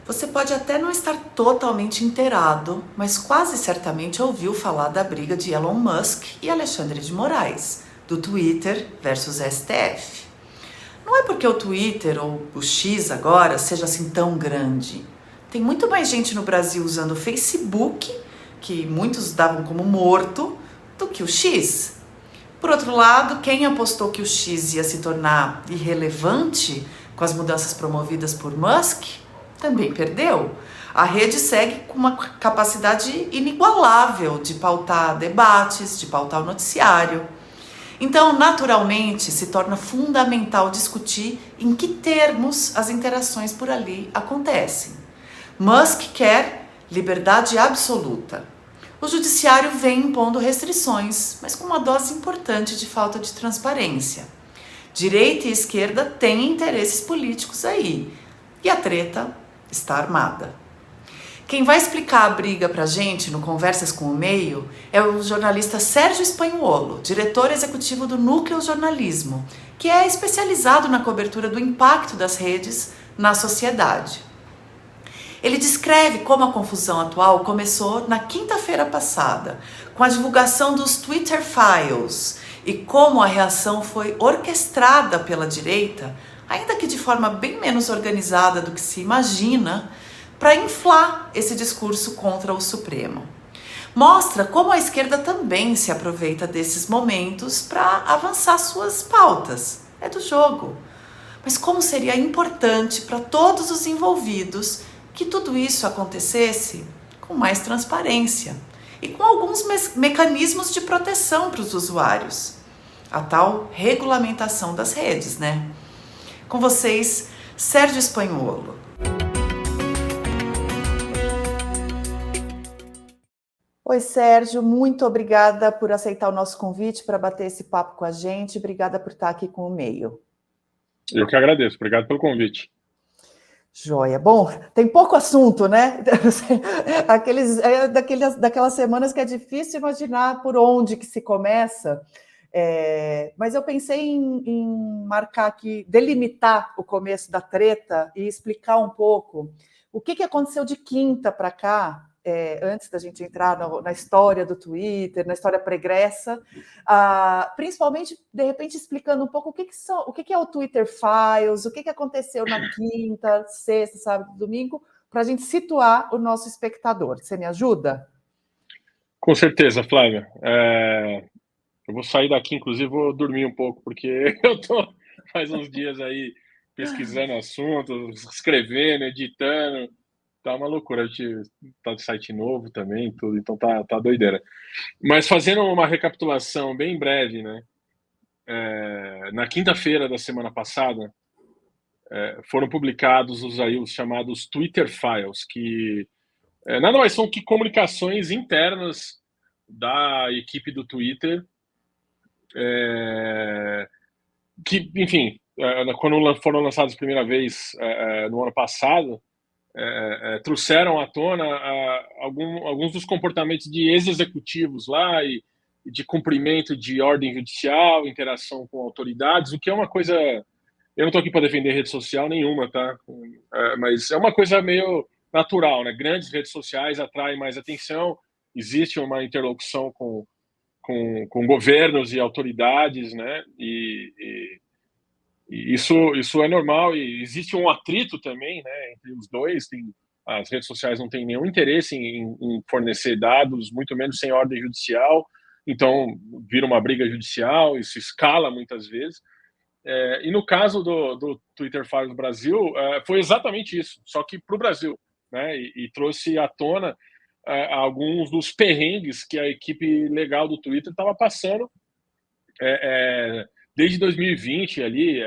Você pode até não estar totalmente inteirado, mas quase certamente ouviu falar da briga de Elon Musk e Alexandre de Moraes, do Twitter versus STF. Não é porque o Twitter ou o X agora seja assim tão grande. Tem muito mais gente no Brasil usando o Facebook, que muitos davam como morto, do que o X. Por outro lado, quem apostou que o X ia se tornar irrelevante com as mudanças promovidas por Musk também perdeu. A rede segue com uma capacidade inigualável de pautar debates, de pautar o noticiário. Então, naturalmente, se torna fundamental discutir em que termos as interações por ali acontecem. Musk quer liberdade absoluta. O judiciário vem impondo restrições, mas com uma dose importante de falta de transparência. Direita e esquerda têm interesses políticos aí, e a treta está armada. Quem vai explicar a briga pra gente no Conversas com o Meio é o jornalista Sérgio Spanhuolo, diretor executivo do Núcleo Jornalismo, que é especializado na cobertura do impacto das redes na sociedade. Ele descreve como a confusão atual começou na quinta-feira passada, com a divulgação dos Twitter Files, e como a reação foi orquestrada pela direita, ainda que de forma bem menos organizada do que se imagina, para inflar esse discurso contra o Supremo. Mostra como a esquerda também se aproveita desses momentos para avançar suas pautas. É do jogo. Mas como seria importante para todos os envolvidos que tudo isso acontecesse com mais transparência e com alguns mecanismos de proteção para os usuários. A tal regulamentação das redes, né? Com vocês, Sérgio Spanhuolo. Oi, Sérgio, muito obrigada por aceitar o nosso convite para bater esse papo com a gente. Obrigada por estar aqui com o Meio. Eu que agradeço, obrigado pelo convite. Joia. Bom, tem pouco assunto, né? Daquelas semanas que é difícil imaginar por onde que se começa. Mas eu pensei em marcar aqui, delimitar o começo da treta e explicar um pouco o que aconteceu de quinta para cá, antes da gente entrar na história do Twitter, na história pregressa, principalmente, de repente, explicando um pouco o que é o Twitter Files, o que aconteceu na quinta, sexta, sábado, domingo, para a gente situar o nosso espectador. Você me ajuda? Com certeza, Flávia. Eu vou sair daqui, inclusive vou dormir um pouco, porque eu tô faz uns dias aí pesquisando assuntos, escrevendo, editando. Tá uma loucura. A gente tá de site novo também, tudo, então tá doideira. Mas fazendo uma recapitulação bem breve, né? Na quinta-feira da semana passada, foram publicados os chamados Twitter Files, que nada mais são que comunicações internas da equipe do Twitter, que, enfim, quando foram lançados a primeira vez no ano passado, trouxeram à tona alguns dos comportamentos de ex-executivos lá e de cumprimento de ordem judicial, interação com autoridades, o que é uma coisa... Eu não estou aqui para defender rede social nenhuma, tá? Mas é uma coisa meio natural, né? Grandes redes sociais atraem mais atenção, existe uma interlocução com governos e autoridades, né? E isso é normal, e existe um atrito também, né, entre os dois. As redes sociais não têm nenhum interesse em fornecer dados, muito menos sem ordem judicial, então vira uma briga judicial, isso escala muitas vezes. E no caso do Twitter Files do Brasil, foi exatamente isso, só que para o Brasil, né, e trouxe à tona alguns dos perrengues que a equipe legal do Twitter estava passando desde 2020 ali,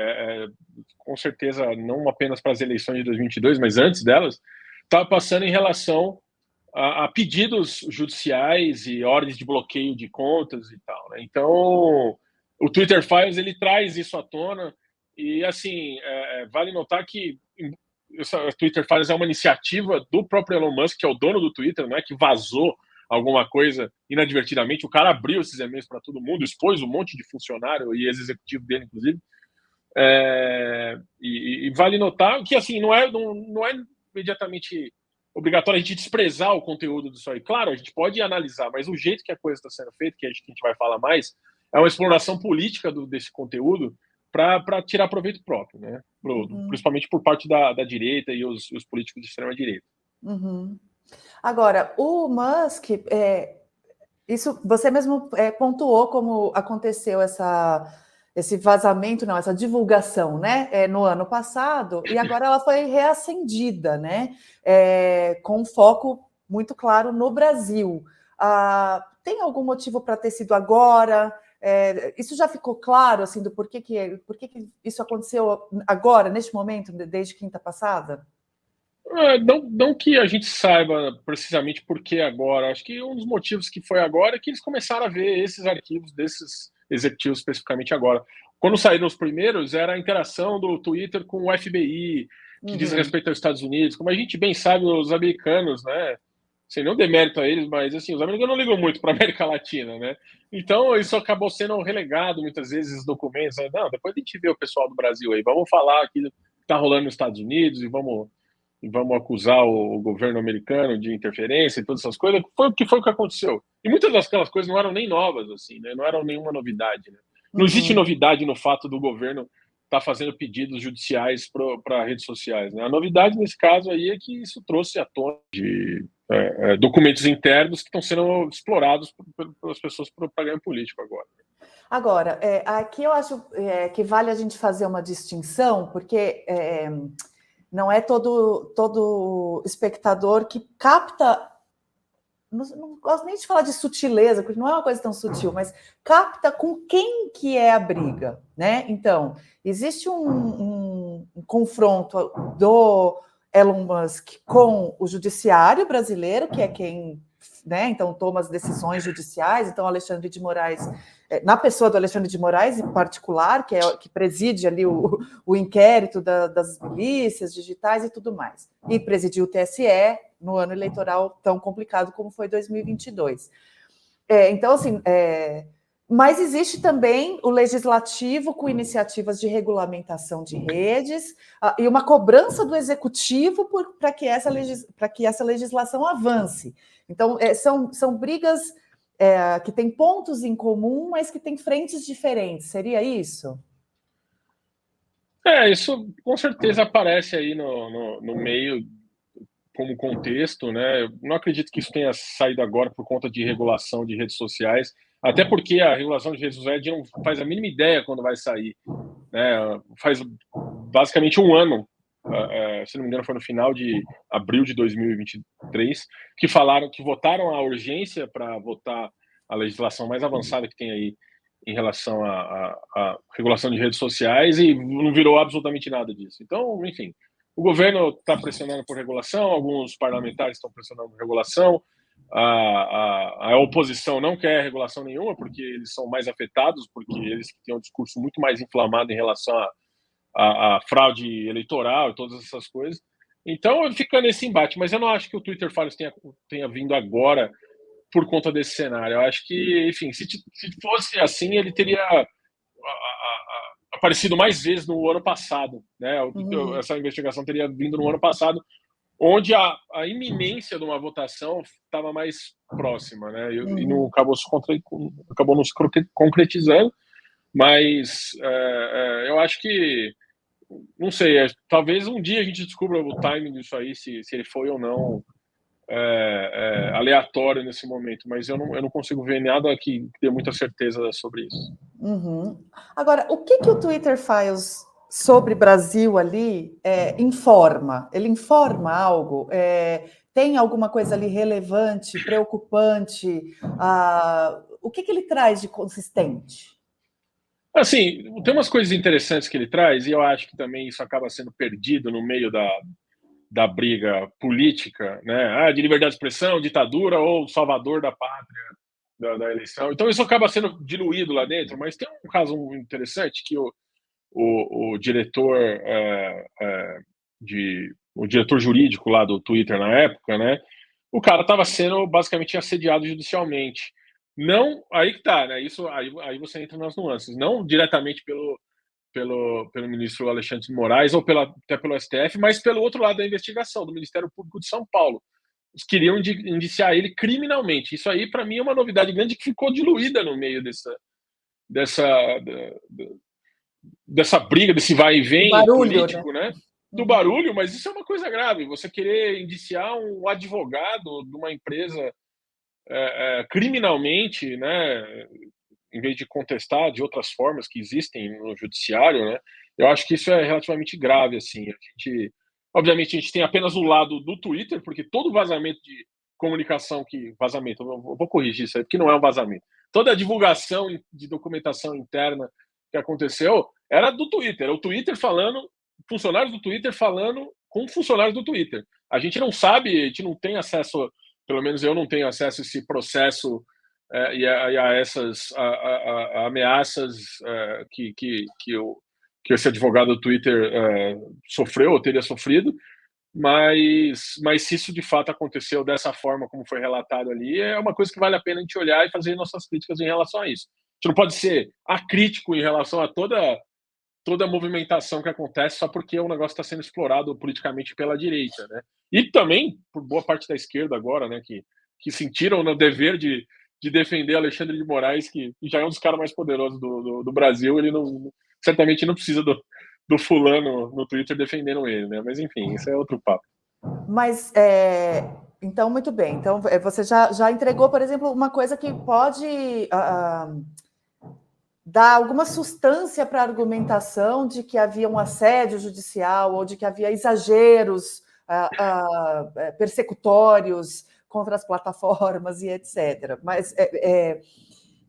com certeza não apenas para as eleições de 2022, mas antes delas, estava passando em relação a pedidos judiciais e ordens de bloqueio de contas e tal, né? Então, o Twitter Files, ele traz isso à tona e, assim, vale notar que a Twitter Files é uma iniciativa do próprio Elon Musk, que é o dono do Twitter, não é que vazou alguma coisa inadvertidamente. O cara abriu esses e-mails para todo mundo, expôs um monte de funcionário e ex-executivo dele, inclusive. E vale notar que, assim, não é imediatamente obrigatório a gente desprezar o conteúdo disso aí. Claro, a gente pode analisar, mas o jeito que a coisa está sendo feita, que a gente vai falar mais, é uma exploração política desse conteúdo para tirar proveito próprio, né? Uhum, Principalmente por parte da direita e os políticos de extrema direita. uhum. Agora, o Musk, isso você mesmo pontuou como aconteceu esse vazamento, não, essa divulgação, né, no ano passado, e agora ela foi reacendida, né, com um foco muito claro no Brasil. Tem algum motivo para ter sido agora? Isso já ficou claro, assim, do porquê que isso aconteceu agora, neste momento, desde quinta passada? Não que a gente saiba precisamente por que agora. Acho que um dos motivos que foi agora é que eles começaram a ver esses arquivos desses executivos especificamente agora. Quando saíram os primeiros, era a interação do Twitter com o FBI, que diz Uhum. respeito aos Estados Unidos. Como a gente bem sabe, os americanos, né? Sem não demérito a eles, mas assim, os americanos não ligam muito para a América Latina, né? Então, isso acabou sendo relegado muitas vezes, os documentos. Né? Não, depois a gente vê o pessoal do Brasil aí. Vamos falar aqui do que está rolando nos Estados Unidos e vamos acusar o governo americano de interferência e todas essas coisas, foi o que aconteceu. E muitas daquelas coisas não eram nem novas, assim, né? Não eram nenhuma novidade. Né? Não existe Uhum. novidade no fato do governo estar fazendo pedidos judiciais para redes sociais. Né? A novidade nesse caso aí é que isso trouxe à tona de documentos internos que estão sendo explorados pelas pessoas para ganho político agora. Agora, aqui eu acho que vale a gente fazer uma distinção, porque não é todo espectador que capta. Não gosto nem de falar de sutileza, porque não é uma coisa tão sutil, mas capta com quem que é a briga, né? Então, existe um confronto do Elon Musk com o judiciário brasileiro, que é quem, né, então toma as decisões judiciais. Então, Alexandre de Moraes, na pessoa do Alexandre de Moraes em particular, que preside ali o inquérito das milícias digitais e tudo mais, e presidiu o TSE no ano eleitoral tão complicado como foi 2022. Então, assim, mas existe também o legislativo com iniciativas de regulamentação de redes e uma cobrança do executivo para que essa legislação avance. Então, são brigas que têm pontos em comum, mas que têm frentes diferentes. Seria isso? Isso com certeza aparece aí no meio como contexto, né? Eu não acredito que isso tenha saído agora por conta de regulação de redes sociais, até porque a regulação de redes sociais não faz a mínima ideia quando vai sair, né? Faz basicamente um ano, se não me engano, foi no final de abril de 2023, que falaram que votaram a urgência para votar a legislação mais avançada que tem aí em relação à regulação de redes sociais e não virou absolutamente nada disso. Então, enfim, o governo está pressionando por regulação, alguns parlamentares estão pressionando por regulação, a oposição não quer regulação nenhuma, porque eles são mais afetados, porque eles têm um discurso muito mais inflamado em relação à fraude eleitoral e todas essas coisas. Então, fica nesse embate, mas eu não acho que o Twitter Files tenha vindo agora por conta desse cenário. Eu acho que, enfim, se fosse assim, ele teria aparecido mais vezes no ano passado, né? Essa investigação teria vindo no ano passado, onde a iminência de uma votação estava mais próxima, né? E não acabou não se concretizando, mas eu acho que, não sei, talvez um dia a gente descubra o timing disso aí, se ele foi ou não aleatório nesse momento, mas eu não consigo ver nada que dê muita certeza sobre isso. Uhum. Agora, o que o Twitter Files sobre Brasil ali informa? Ele informa algo? Tem alguma coisa ali relevante, preocupante? O que ele traz de consistente? Assim, tem umas coisas interessantes que ele traz, e eu acho que também isso acaba sendo perdido no meio da briga política, né? De liberdade de expressão, ditadura ou salvador da pátria da eleição. Então isso acaba sendo diluído lá dentro, mas tem um caso interessante que o diretor o diretor jurídico lá do Twitter na época, né? O cara estava sendo basicamente assediado judicialmente. Não, aí que tá, né? Isso aí você entra nas nuances, não diretamente pelo ministro Alexandre de Moraes, ou até pelo STF, mas pelo outro lado da investigação, do Ministério Público de São Paulo. Eles queriam indiciar ele criminalmente. Isso aí, para mim, é uma novidade grande que ficou diluída no meio dessa briga, desse vai e vem político, né? Do barulho, mas isso é uma coisa grave. Você querer indiciar um advogado de uma empresa criminalmente, né, em vez de contestar de outras formas que existem no judiciário, né? Eu acho que isso é relativamente grave, assim. Obviamente, a gente tem apenas o lado do Twitter, porque todo vazamento de comunicação vazamento, eu vou corrigir isso aí, porque não é um vazamento. Toda a divulgação de documentação interna que aconteceu era do Twitter. O Twitter falando, funcionários do Twitter falando com funcionários do Twitter. A gente não sabe, a gente não tem acesso, pelo menos eu não tenho acesso a esse processo e a essas ameaças que esse advogado do Twitter sofreu ou teria sofrido, mas se isso de fato aconteceu dessa forma como foi relatado ali, é uma coisa que vale a pena a gente olhar e fazer nossas críticas em relação a isso. A gente não pode ser acrítico em relação a toda a movimentação que acontece só porque o negócio está sendo explorado politicamente pela direita, né? E também por boa parte da esquerda agora, né, que sentiram no dever de defender Alexandre de Moraes, que já é um dos caras mais poderosos do Brasil. Ele certamente não precisa do fulano no Twitter defendendo ele, né? Mas enfim, isso é outro papo. Mas, então, muito bem. Então, você já entregou, por exemplo, uma coisa que pode dar alguma substância para a argumentação de que havia um assédio judicial ou de que havia exageros persecutórios contra as plataformas e etc. Mas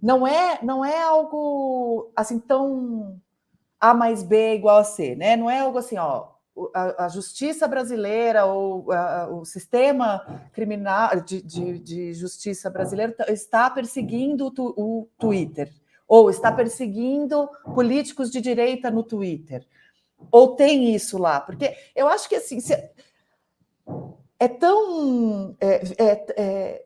não é algo assim tão A mais B é igual a C, né? Não é algo assim, a justiça brasileira ou o sistema criminal de justiça brasileiro está perseguindo o Twitter, ou está perseguindo políticos de direita no Twitter, ou tem isso lá, porque eu acho que assim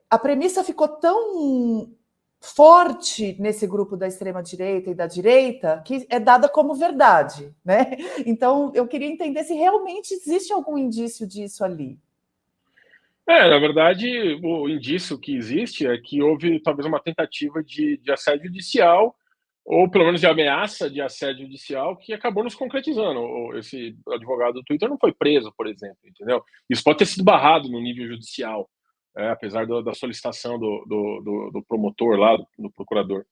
a premissa ficou tão forte nesse grupo da extrema-direita e da direita que é dada como verdade, né? Então, eu queria entender se realmente existe algum indício disso ali. Na verdade, o indício que existe é que houve talvez uma tentativa de assédio judicial, ou pelo menos de ameaça de assédio judicial, que acabou nos concretizando. Esse advogado do Twitter não foi preso, por exemplo, entendeu? Isso pode ter sido barrado no nível judicial, apesar da solicitação do promotor lá, do procurador.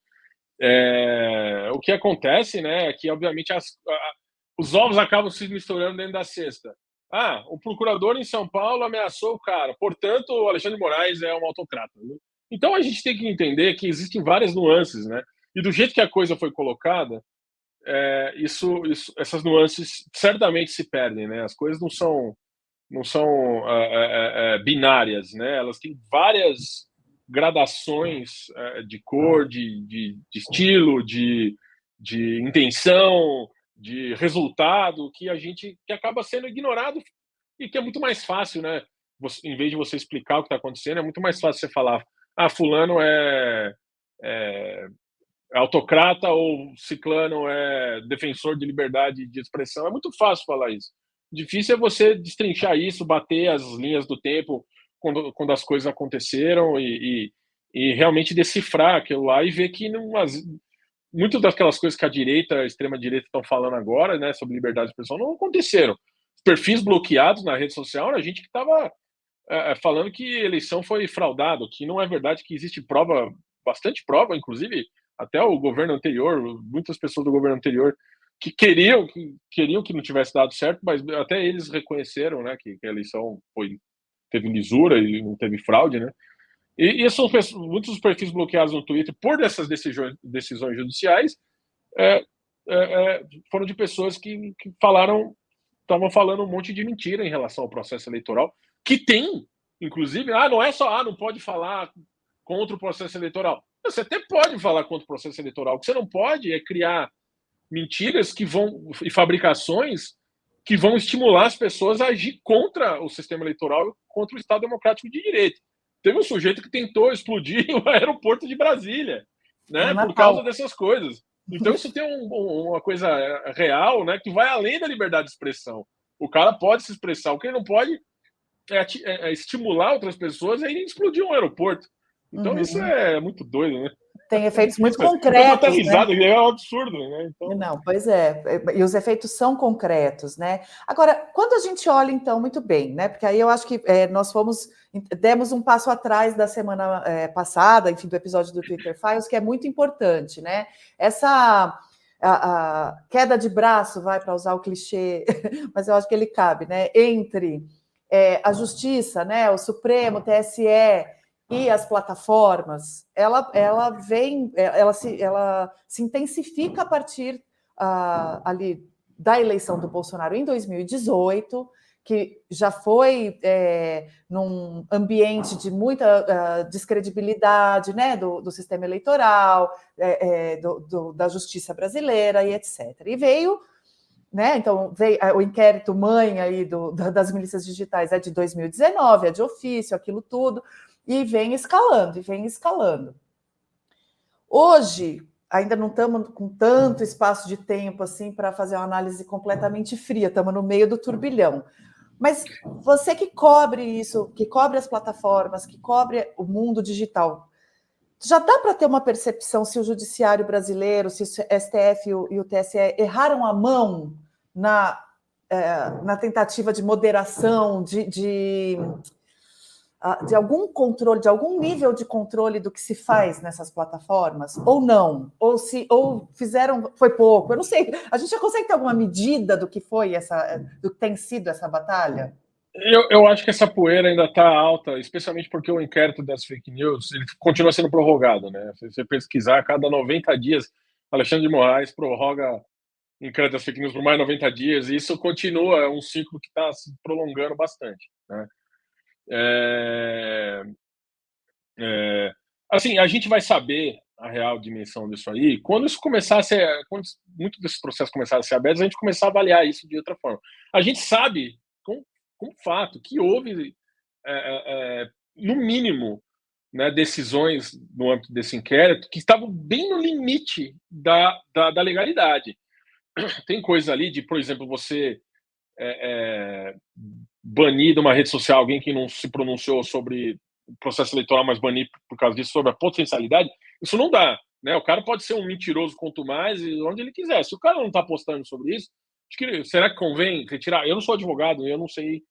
O que acontece, né, é que, obviamente, os ovos acabam se misturando dentro da cesta. O procurador em São Paulo ameaçou o cara, portanto, o Alexandre de Moraes é um autocrata. Né? Então, a gente tem que entender que existem várias nuances, né? E do jeito que a coisa foi colocada, essas nuances certamente se perdem, né? As coisas não são binárias, né? Elas têm várias gradações de cor, de estilo, de intenção, de resultado, que acaba sendo ignorado e que é muito mais fácil, né? Em vez de você explicar o que está acontecendo, é muito mais fácil você falar: fulano é autocrata ou ciclano é defensor de liberdade de expressão. É muito fácil falar isso. Difícil é você destrinchar isso, bater as linhas do tempo quando as coisas aconteceram e realmente decifrar aquilo lá e ver que muitas daquelas coisas que a extrema-direita estão falando agora, né, sobre liberdade de expressão, não aconteceram. Os perfis bloqueados na rede social era a gente que estava falando que a eleição foi fraudada, que não é verdade, que existe prova, bastante prova, inclusive até o governo anterior, muitas pessoas do governo anterior que queriam que não tivesse dado certo, mas até eles reconheceram, né, que a eleição teve lisura e não teve fraude, né? E são muitos dos perfis bloqueados no Twitter por essas decisões judiciais foram de pessoas que estavam falando um monte de mentira em relação ao processo eleitoral, que tem, inclusive, não é só, não pode falar contra o processo eleitoral. Você até pode falar contra o processo eleitoral. O que você não pode é criar mentiras e fabricações que vão estimular as pessoas a agir contra o sistema eleitoral, contra o Estado Democrático de Direito. Teve um sujeito que tentou explodir o aeroporto de Brasília, né, por causa dessas coisas. Então isso tem uma coisa real, né, que vai além da liberdade de expressão. O cara pode se expressar, o que ele não pode é estimular outras pessoas a irem explodir um aeroporto. Então isso é muito doido, né? Tem efeitos muito Eu tô até concretos, né? risada, é um absurdo, né? Então... Não, pois é, e os efeitos são concretos, né? Agora, quando a gente olha, então, muito bem, né? Porque aí eu acho que nós demos um passo atrás da semana passada, enfim, do episódio do Twitter Files, que é muito importante, né? Essa a queda de braço, vai para usar o clichê, mas eu acho que ele cabe, né? Entre a Justiça, né? O Supremo, o TSE e as plataformas, ela se intensifica a partir ali da eleição do Bolsonaro em 2018, que já foi num ambiente de muita descredibilidade, né, do sistema eleitoral, da justiça brasileira e etc. E veio, né, então veio o inquérito mãe aí das milícias digitais de 2019, de ofício, aquilo tudo. E vem escalando, e vem escalando. Hoje, ainda não estamos com tanto espaço de tempo assim para fazer uma análise completamente fria, estamos no meio do turbilhão. Mas você que cobre isso, que cobre as plataformas, que cobre o mundo digital, já dá para ter uma percepção se o judiciário brasileiro, se o STF e o TSE erraram a mão na tentativa de moderação, de algum controle, de algum nível de controle do que se faz nessas plataformas, ou não? Ou fizeram, foi pouco, eu não sei. A gente já consegue ter alguma medida do que do que tem sido essa batalha? Eu acho que essa poeira ainda está alta, especialmente porque o inquérito das fake news ele continua sendo prorrogado, né? Se você pesquisar, a cada 90 dias, Alexandre de Moraes prorroga o inquérito das fake news por mais 90 dias, e isso continua, é um ciclo que está se prolongando bastante, né? Assim, a gente vai saber a real dimensão disso aí quando isso começar a ser, quando muito desses processos começarem a ser abertos, a gente começar a avaliar isso de outra forma. A gente sabe com fato que houve, no mínimo, né, decisões no âmbito desse inquérito que estavam bem no limite da legalidade. Tem coisa ali de, por exemplo, você banir de uma rede social alguém que não se pronunciou sobre o processo eleitoral, mas banir por causa disso, sobre a potencialidade, isso não dá, né? O cara pode ser um mentiroso quanto mais e onde ele quiser. Se o cara não está postando sobre isso, será que convém retirar? Eu não sou advogado, eu não sei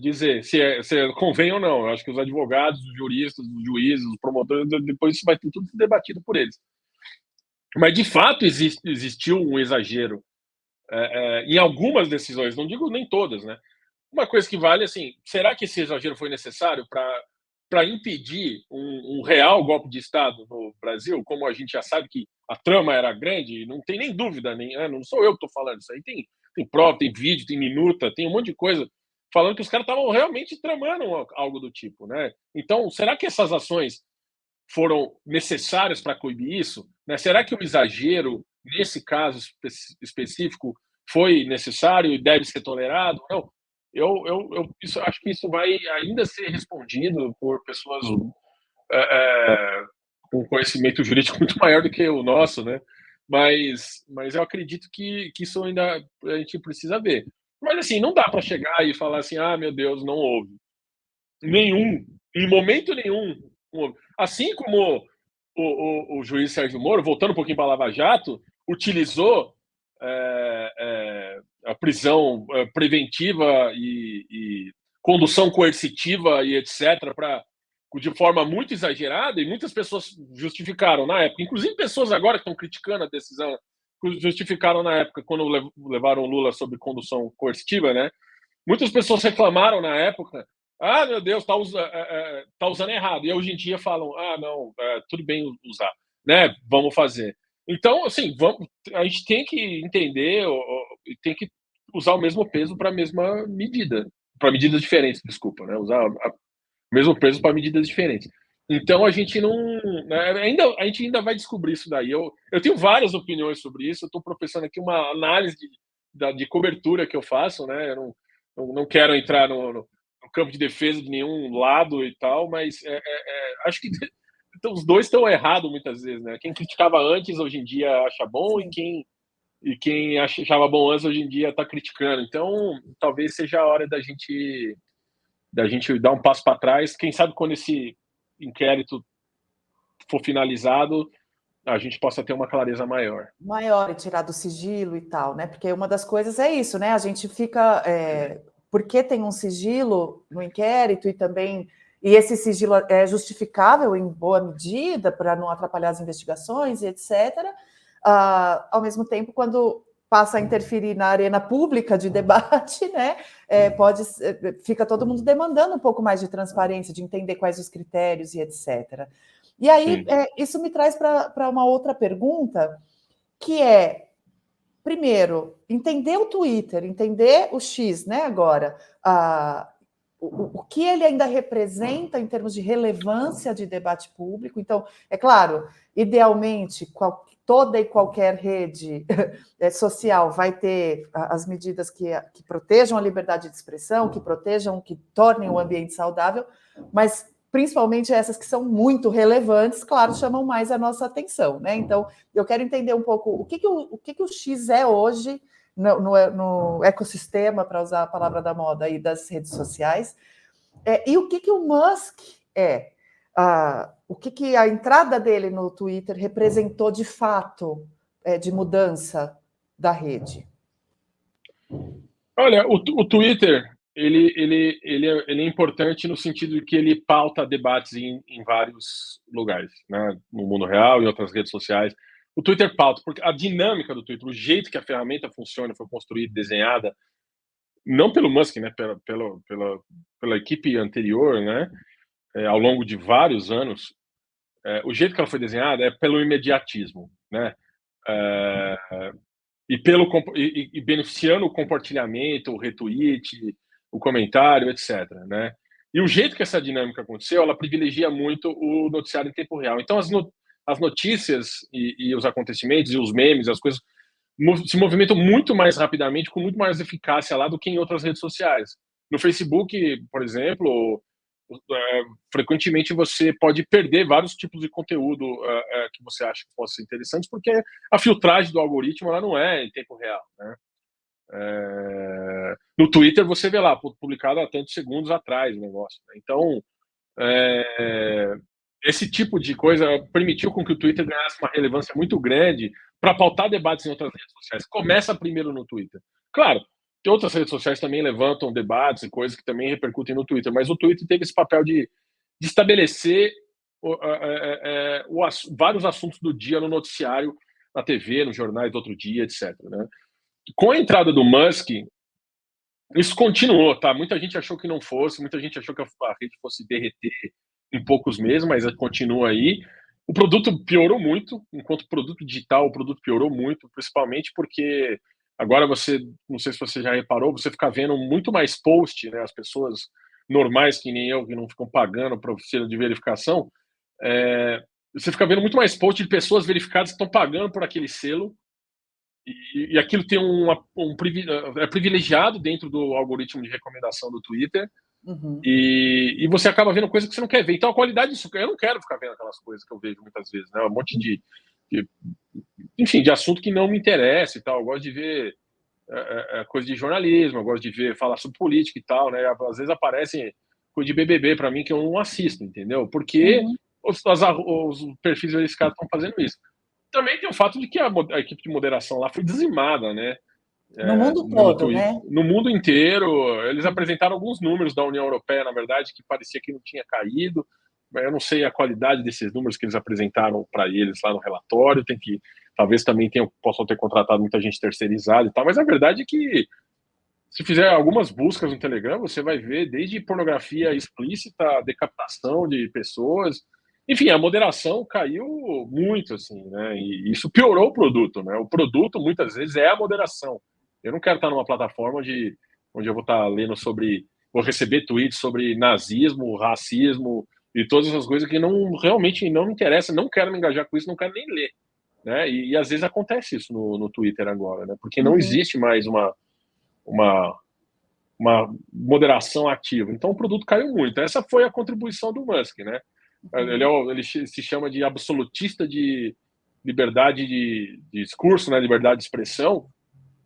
dizer se convém ou não. Eu acho que os advogados, os juristas, os juízes, os promotores, depois isso vai ter tudo debatido por eles. Mas, de fato, existiu um exagero em algumas decisões, não digo nem todas, né? Uma coisa que vale, assim, será que esse exagero foi necessário para impedir um real golpe de Estado no Brasil, como a gente já sabe que a trama era grande, não tem nem dúvida, não sou eu que estou falando isso aí, tem prova, tem vídeo, tem minuta, tem um monte de coisa falando que os caras estavam realmente tramando algo do tipo, né? Então, será que essas ações foram necessárias para coibir isso? Né? Será que o exagero, nesse caso específico, foi necessário e deve ser tolerado? Não. Acho que isso vai ainda ser respondido por pessoas com conhecimento jurídico muito maior do que o nosso, né? Mas eu acredito que isso ainda a gente precisa ver. Mas, assim, não dá para chegar e falar assim, ah, meu Deus, não houve. Em momento nenhum. Assim como o juiz Sérgio Moro, voltando um pouquinho para a Lava Jato, utilizou a prisão preventiva e condução coercitiva e etc., de forma muito exagerada, e muitas pessoas justificaram na época, inclusive pessoas agora que estão criticando a decisão, justificaram na época, quando levaram o Lula sobre condução coercitiva, né? Muitas pessoas reclamaram na época, ah, meu Deus, tá usando errado. E hoje em dia falam, ah, não, tudo bem usar, né? Vamos fazer. Então, assim, a gente tem que entender, tem que usar o mesmo peso para a mesma medida, para medidas diferentes, desculpa, né? Usar o mesmo peso para medidas diferentes. Então a gente não, né, a gente ainda vai descobrir isso daí. Eu tenho várias opiniões sobre isso. Eu estou professando aqui uma análise de cobertura que eu faço, né? Eu não quero entrar no campo de defesa de nenhum lado e tal, mas acho que os dois estão errados muitas vezes, né? Quem criticava antes, hoje em dia acha bom, Sim. e quem achava bom antes, hoje em dia está criticando. Então, talvez seja a hora da gente dar um passo para trás. Quem sabe quando esse inquérito for finalizado, a gente possa ter uma clareza maior. Maior e tirar do sigilo e tal, né? Porque uma das coisas é isso, né? A gente fica. Porque tem um sigilo no inquérito e também. E esse sigilo é justificável em boa medida para não atrapalhar as investigações e etc. Ao mesmo tempo, quando passa a interferir na arena pública de debate, né? Fica todo mundo demandando um pouco mais de transparência, de entender quais os critérios e etc. E aí, isso me traz para uma outra pergunta, que é, primeiro, entender o Twitter, entender o X, né, agora, o que ele ainda representa em termos de relevância de debate público. Então, é claro, idealmente, toda e qualquer rede social vai ter as medidas que protejam a liberdade de expressão, que protejam, que tornem o ambiente saudável, mas principalmente essas que são muito relevantes, claro, chamam mais a nossa atenção, né? Então, eu quero entender um pouco o que o X é hoje no ecossistema, para usar a palavra da moda aí, das redes sociais, e o que o Musk é. O que a entrada dele no Twitter representou de fato de mudança da rede? Olha, o Twitter ele é importante no sentido de que ele pauta debates em vários lugares, né? No mundo real e outras redes sociais. O Twitter pauta, porque a dinâmica do Twitter, o jeito que a ferramenta funciona, foi construída, desenhada, não pelo Musk, né? Pela equipe anterior, né? Ao longo de vários anos, o jeito que ela foi desenhada é pelo imediatismo, né? E beneficiando o compartilhamento, o retweet, o comentário, etc, né? E o jeito que essa dinâmica aconteceu, ela privilegia muito o noticiário em tempo real. Então, as notícias e os acontecimentos e os memes, as coisas se movimentam muito mais rapidamente, com muito mais eficácia lá do que em outras redes sociais. No Facebook, por exemplo, frequentemente você pode perder vários tipos de conteúdo que você acha que possam ser interessantes, porque a filtragem do algoritmo ela não é em tempo real, né? No Twitter você vê lá, publicado há tantos segundos atrás o negócio, né? Então, esse tipo de coisa permitiu com que o Twitter ganhasse uma relevância muito grande para pautar debates em outras redes sociais. Começa primeiro no Twitter. Claro, que outras redes sociais também levantam debates e coisas que também repercutem no Twitter, mas o Twitter teve esse papel de estabelecer vários assuntos do dia no noticiário, na TV, nos jornais do outro dia, etc, né? Com a entrada do Musk, isso continuou, tá? Muita gente achou que não fosse, muita gente achou que a rede fosse derreter em poucos meses, mas continua aí. O produto piorou muito, enquanto produto digital, o produto piorou muito, principalmente porque agora você, não sei se você já reparou, você fica vendo muito mais post, né? As pessoas normais, que nem eu, que não ficam pagando para oficina de verificação, você fica vendo muito mais post de pessoas verificadas que estão pagando por aquele selo, e aquilo tem é privilegiado dentro do algoritmo de recomendação do Twitter. Uhum. E você acaba vendo coisas que você não quer ver. Então a qualidade disso, eu não quero ficar vendo aquelas coisas que eu vejo muitas vezes, né? Um monte de assunto que não me interessa e tal. Eu gosto de ver coisa de jornalismo, eu gosto de ver falar sobre política e tal, né? Às vezes aparecem coisa de BBB para mim que eu não assisto, entendeu? Porque os perfis verificados estão fazendo isso. Também tem o fato de que a equipe de moderação lá foi dizimada, né? No mundo todo, né? No mundo inteiro. Eles apresentaram alguns números da União Europeia, na verdade, que parecia que não tinha caído, mas eu não sei a qualidade desses números que eles apresentaram para eles lá no relatório. Talvez também possam ter contratado muita gente terceirizada e tal, mas a verdade é que se fizer algumas buscas no Telegram, você vai ver desde pornografia explícita, decapitação de pessoas. Enfim, a moderação caiu muito, assim, né? E isso piorou o produto, né? O produto, muitas vezes, é a moderação. Eu não quero estar numa plataforma onde eu vou estar lendo vou receber tweets sobre nazismo, racismo e todas essas coisas que realmente não me interessam, não quero me engajar com isso, não quero nem ler, né? E às vezes acontece isso no Twitter agora, né? Porque não existe mais uma moderação ativa. Então o produto caiu muito. Essa foi a contribuição do Musk, né? Ele se chama de absolutista de liberdade de discurso, né, liberdade de expressão,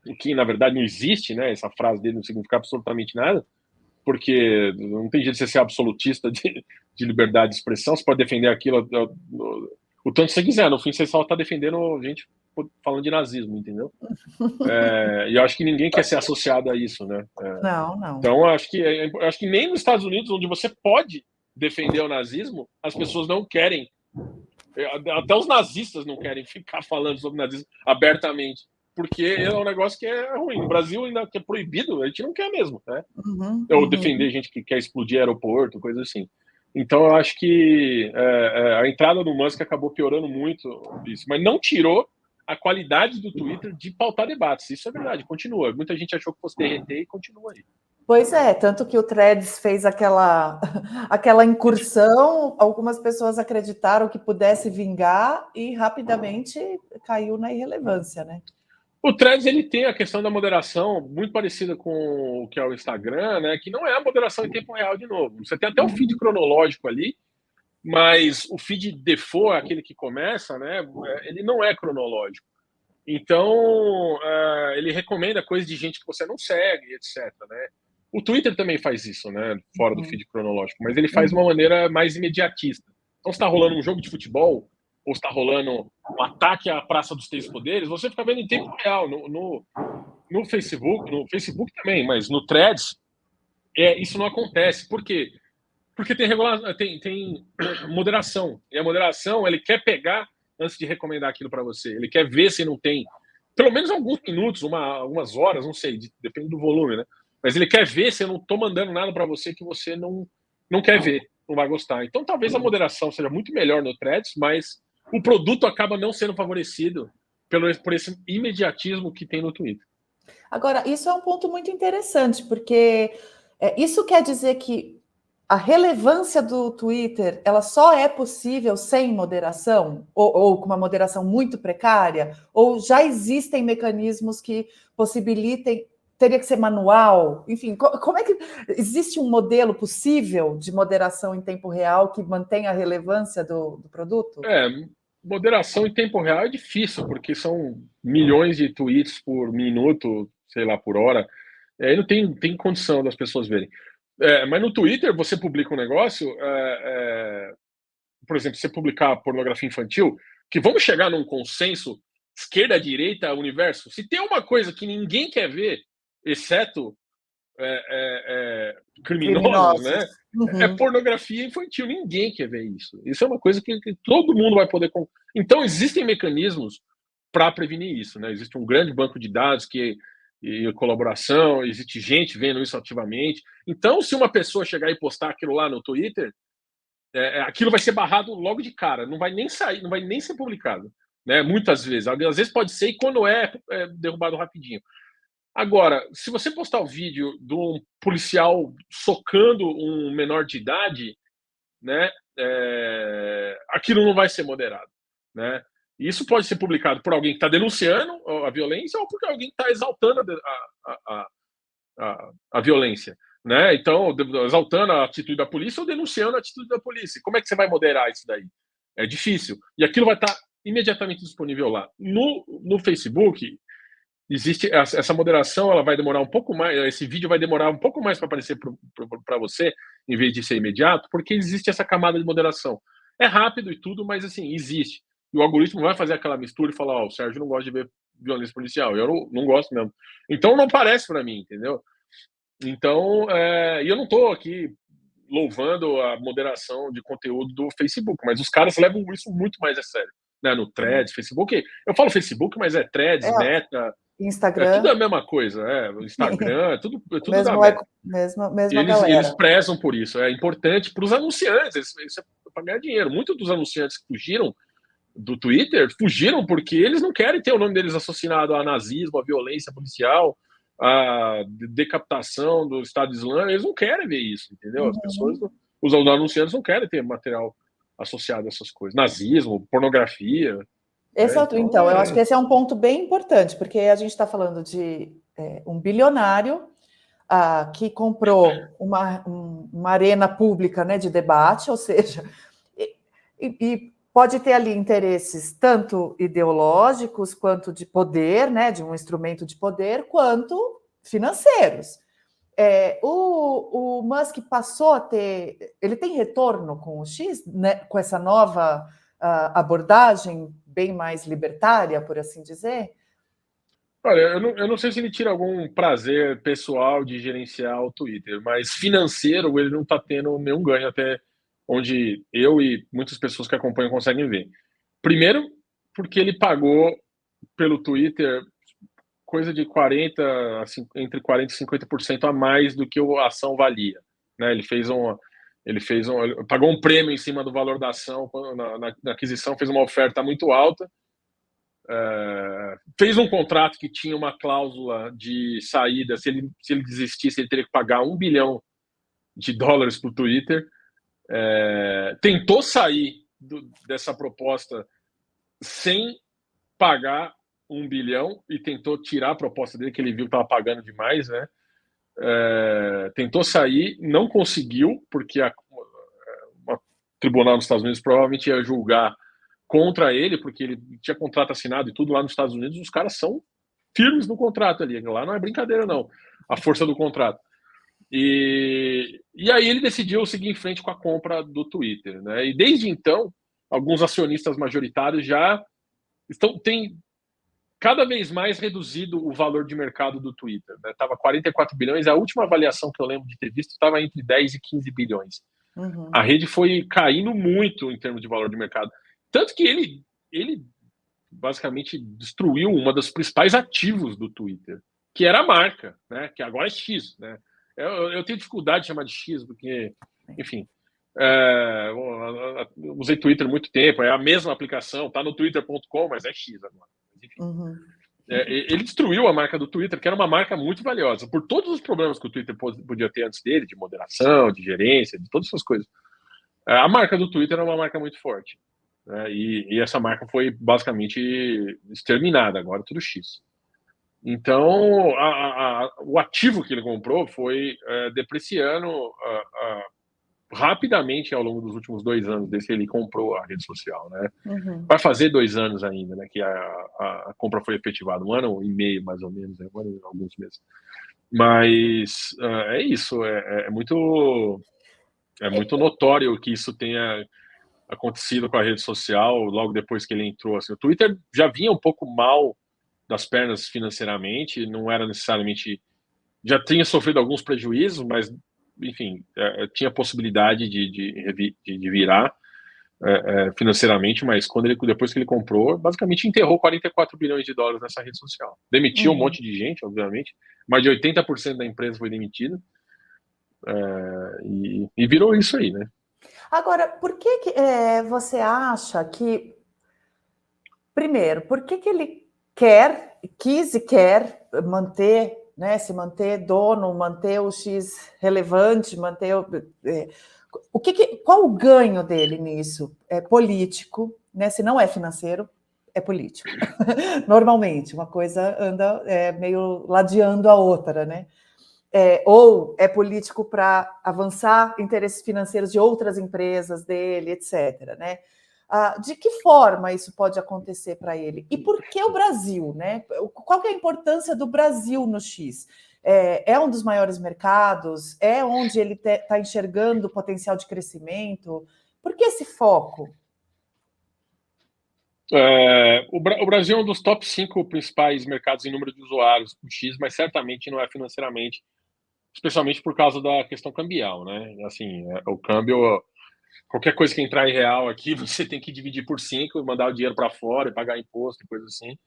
o que na verdade não existe, né? Essa frase dele não significa absolutamente nada, porque não tem jeito de você ser absolutista de liberdade de expressão. Você pode defender aquilo o tanto que você quiser. No fim, você só está defendendo gente falando de nazismo, entendeu? E eu acho que ninguém quer ser associado a isso, né? Não. Então, eu acho que nem nos Estados Unidos, onde você pode defender o nazismo, as pessoas não querem. Até os nazistas não querem ficar falando sobre nazismo abertamente, porque é um negócio que é ruim. No Brasil, ainda que é proibido, a gente não quer mesmo, né? Ou defender gente que quer explodir aeroporto, coisa assim. Então, eu acho que a entrada do Musk acabou piorando muito isso, mas não tirou a qualidade do Twitter de pautar debates. Isso é verdade, continua. Muita gente achou que fosse derreter e continua aí. Pois é, tanto que o Threads fez aquela incursão, algumas pessoas acreditaram que pudesse vingar e rapidamente caiu na irrelevância, né? O Threads, ele tem a questão da moderação muito parecida com o que é o Instagram, né? Que não é a moderação em tempo real de novo. Você tem até um feed cronológico ali, mas o feed default, aquele que começa, né? Ele não é cronológico. Então, ele recomenda coisas de gente que você não segue, etc, né? O Twitter também faz isso, né? Fora do feed cronológico, mas ele faz de uma maneira mais imediatista. Então, se está rolando um jogo de futebol, ou está rolando um ataque à Praça dos Três Poderes, você fica vendo em tempo real. No Facebook também, mas no Threads, isso não acontece. Por quê? Porque tem moderação. E a moderação, ele quer pegar antes de recomendar aquilo para você. Ele quer ver se não tem, pelo menos alguns minutos, algumas horas, não sei, depende do volume, né? Mas ele quer ver se eu não estou mandando nada para você que você não quer ver, não vai gostar. Então, talvez a moderação seja muito melhor no Threads, mas o produto acaba não sendo favorecido por esse imediatismo que tem no Twitter. Agora, isso é um ponto muito interessante, porque isso quer dizer que a relevância do Twitter, ela só é possível sem moderação? Ou com uma moderação muito precária? Ou já existem mecanismos que possibilitem, teria que ser manual? Enfim, como é que... Existe um modelo possível de moderação em tempo real que mantenha a relevância do produto? Moderação em tempo real é difícil, porque são milhões de tweets por minuto, sei lá, por hora. Aí não tem condição das pessoas verem. Mas no Twitter, você publica um negócio, por exemplo, você publicar pornografia infantil, que vamos chegar num consenso esquerda, direita, universo. Se tem uma coisa que ninguém quer ver, exceto criminosos, né? É pornografia infantil. Ninguém quer ver isso. Isso é uma coisa que todo mundo vai poder... Então, existem mecanismos para prevenir isso, né? Existe um grande banco de dados e colaboração, existe gente vendo isso ativamente. Então, se uma pessoa chegar e postar aquilo lá no Twitter, aquilo vai ser barrado logo de cara, não vai nem sair, não vai nem ser publicado, né? Muitas vezes. Às vezes pode ser e quando é derrubado rapidinho. Agora, se você postar o vídeo de um policial socando um menor de idade, né, aquilo não vai ser moderado, né? Isso pode ser publicado por alguém que está denunciando a violência ou por alguém que está exaltando a violência, né? Então, exaltando a atitude da polícia ou denunciando a atitude da polícia. Como é que você vai moderar isso daí? É difícil. E aquilo vai estar imediatamente disponível lá. No Facebook, existe essa moderação, ela vai demorar um pouco mais, esse vídeo vai demorar um pouco mais para aparecer para você, em vez de ser imediato, porque existe essa camada de moderação. É rápido e tudo, mas assim, existe. E o algoritmo vai fazer aquela mistura e falar, o Sérgio não gosta de ver violência policial, eu não gosto mesmo. Então não parece para mim, entendeu? Então, e eu não estou aqui louvando a moderação de conteúdo do Facebook, mas os caras levam isso muito mais a sério, né? No Threads, Facebook, eu falo Facebook, mas Threads, Meta, Instagram. Tudo a mesma coisa, o Instagram, tudo mesmo da Meta. Eles prezam por isso, é importante para os anunciantes, isso é para ganhar dinheiro. Muitos dos anunciantes que fugiram do Twitter, fugiram porque eles não querem ter o nome deles associado a nazismo, a violência policial, a decapitação do Estado Islâmico, eles não querem ver isso, entendeu? As pessoas, os anunciantes não querem ter material associado a essas coisas, nazismo, pornografia. Então, eu acho que esse é um ponto bem importante, porque a gente está falando de um bilionário que comprou uma arena pública, né, de debate, ou seja, E pode ter ali interesses tanto ideológicos quanto de poder, né, de um instrumento de poder, quanto financeiros. O Musk passou a ter... Ele tem retorno com o X, né, com essa nova abordagem bem mais libertária, por assim dizer? Olha, eu não sei se ele tira algum prazer pessoal de gerenciar o Twitter, mas financeiro ele não está tendo nenhum ganho, até onde eu e muitas pessoas que acompanham conseguem ver. Primeiro, porque ele pagou pelo Twitter coisa de 40, entre 40% e 50% a mais do que a ação valia. Né? Ele pagou um prêmio em cima do valor da ação na aquisição, fez uma oferta muito alta, fez um contrato que tinha uma cláusula de saída, se ele desistisse, ele teria que pagar $1 bilhão para o Twitter. Tentou sair dessa proposta sem pagar $1 bilhão e tentou tirar a proposta dele, que ele viu que estava pagando demais, né? Tentou sair, não conseguiu, porque o tribunal nos Estados Unidos provavelmente ia julgar contra ele, porque ele tinha contrato assinado e tudo lá nos Estados Unidos, os caras são firmes no contrato ali, lá não é brincadeira não, a força do contrato. E aí ele decidiu seguir em frente com a compra do Twitter, né? E desde então, alguns acionistas majoritários já têm cada vez mais reduzido o valor de mercado do Twitter. Estava 44 bilhões, a última avaliação que eu lembro de ter visto estava entre 10 e 15 bilhões. Uhum. A rede foi caindo muito em termos de valor de mercado. Tanto que ele basicamente destruiu uma dos principais ativos do Twitter, que era a marca, né? Que agora é X. Né? Eu tenho dificuldade de chamar de X, porque, enfim, usei Twitter há muito tempo, é a mesma aplicação, está no twitter.com, mas é X agora. Enfim. Uhum. Ele destruiu a marca do Twitter, que era uma marca muito valiosa, por todos os problemas que o Twitter podia ter antes dele, de moderação, de gerência, de todas essas coisas. A marca do Twitter era uma marca muito forte. Né? E essa marca foi basicamente exterminada, agora tudo X. Então, o ativo que ele comprou foi depreciando rapidamente ao longo dos últimos 2 anos, desde que ele comprou a rede social. Né? Uhum. Vai fazer 2 anos ainda, né, que a compra foi efetivada, 1 ano e meio, mais ou menos, agora alguns meses. Mas é isso, é muito notório que isso tenha acontecido com a rede social logo depois que ele entrou. Assim, o Twitter já vinha um pouco mal das pernas financeiramente, não era necessariamente... Já tinha sofrido alguns prejuízos, mas, enfim, tinha possibilidade de virar financeiramente, mas depois que ele comprou, basicamente enterrou 44 bilhões de dólares nessa rede social. Demitiu um monte de gente, obviamente, mais de 80% da empresa foi demitida, e virou isso aí, né? Agora, por que você acha que... Primeiro, por que ele quis e quer manter, né, se manter dono, manter o X relevante, manter qual o ganho dele nisso? É político, né? Se não é financeiro, é político. Normalmente, uma coisa anda meio ladeando a outra, né? Ou é político para avançar interesses financeiros de outras empresas dele, etc. Né? De que forma isso pode acontecer para ele? E por que o Brasil? Né? Qual que é a importância do Brasil no X? É um dos maiores mercados? É onde ele está enxergando o potencial de crescimento? Por que esse foco? O Brasil é um dos top 5 principais mercados em número de usuários do X, mas certamente não é financeiramente, especialmente por causa da questão cambial, né? Assim, o câmbio, qualquer coisa que entrar em real aqui, você tem que dividir por 5, mandar o dinheiro para fora e pagar imposto e coisa assim.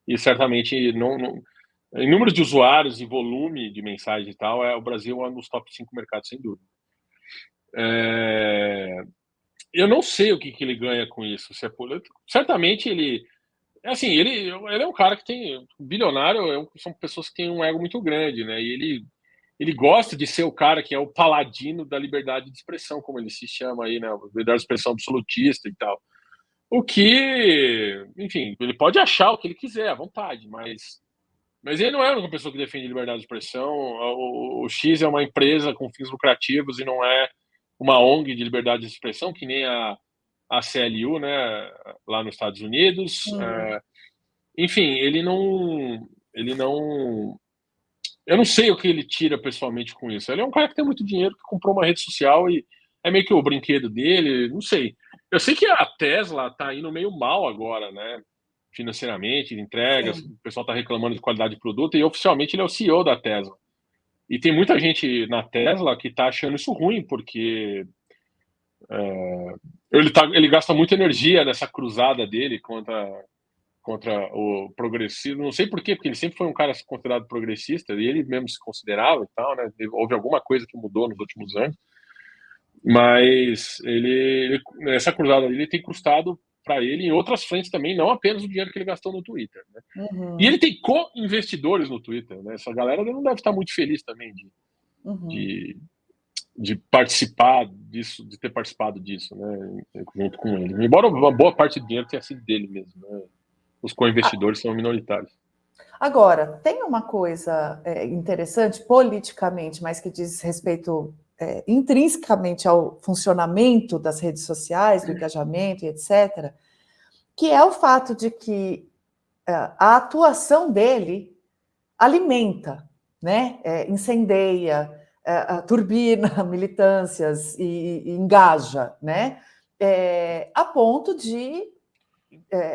E certamente não, em número de usuários e volume de mensagem e tal, o Brasil é um dos top 5 mercados, sem dúvida. Eu não sei o que ele ganha com isso. Se certamente ele é um cara que tem bilionário, são pessoas que têm um ego muito grande, né? E ele gosta de ser o cara que é o paladino da liberdade de expressão, como ele se chama aí, né? Liberdade de expressão absolutista e tal. O que, enfim, ele pode achar o que ele quiser à vontade, mas ele não é a única pessoa que defende liberdade de expressão. O X é uma empresa com fins lucrativos e não é uma ONG de liberdade de expressão, que nem a ACLU, né, lá nos Estados Unidos. Enfim, ele não... Eu não sei o que ele tira pessoalmente com isso. Ele é um cara que tem muito dinheiro, que comprou uma rede social e é meio que o brinquedo dele, não sei. Eu sei que a Tesla tá indo meio mal agora, né? Financeiramente, de entregas, Sim. o pessoal tá reclamando de qualidade de produto e oficialmente ele é o CEO da Tesla. E tem muita gente na Tesla que tá achando isso ruim, porque ele gasta muita energia nessa cruzada dele contra o progressismo. Não sei por quê, porque ele sempre foi um cara considerado progressista e ele mesmo se considerava e tal, né? Houve alguma coisa que mudou nos últimos anos, mas essa cruzada ele tem custado para ele em outras frentes também, não apenas o dinheiro que ele gastou no Twitter, né? E ele tem co-investidores no Twitter, né? Essa galera não deve estar muito feliz também de participar disso, de ter participado disso, né? Junto com ele. Embora uma boa parte do dinheiro tenha sido dele mesmo, né? Os co-investidores são minoritários. Agora, tem uma coisa interessante politicamente, mas que diz respeito intrinsecamente ao funcionamento das redes sociais, do engajamento e etc., que é o fato de que a atuação dele alimenta, né? Incendeia, turbina militâncias e engaja, né? A ponto de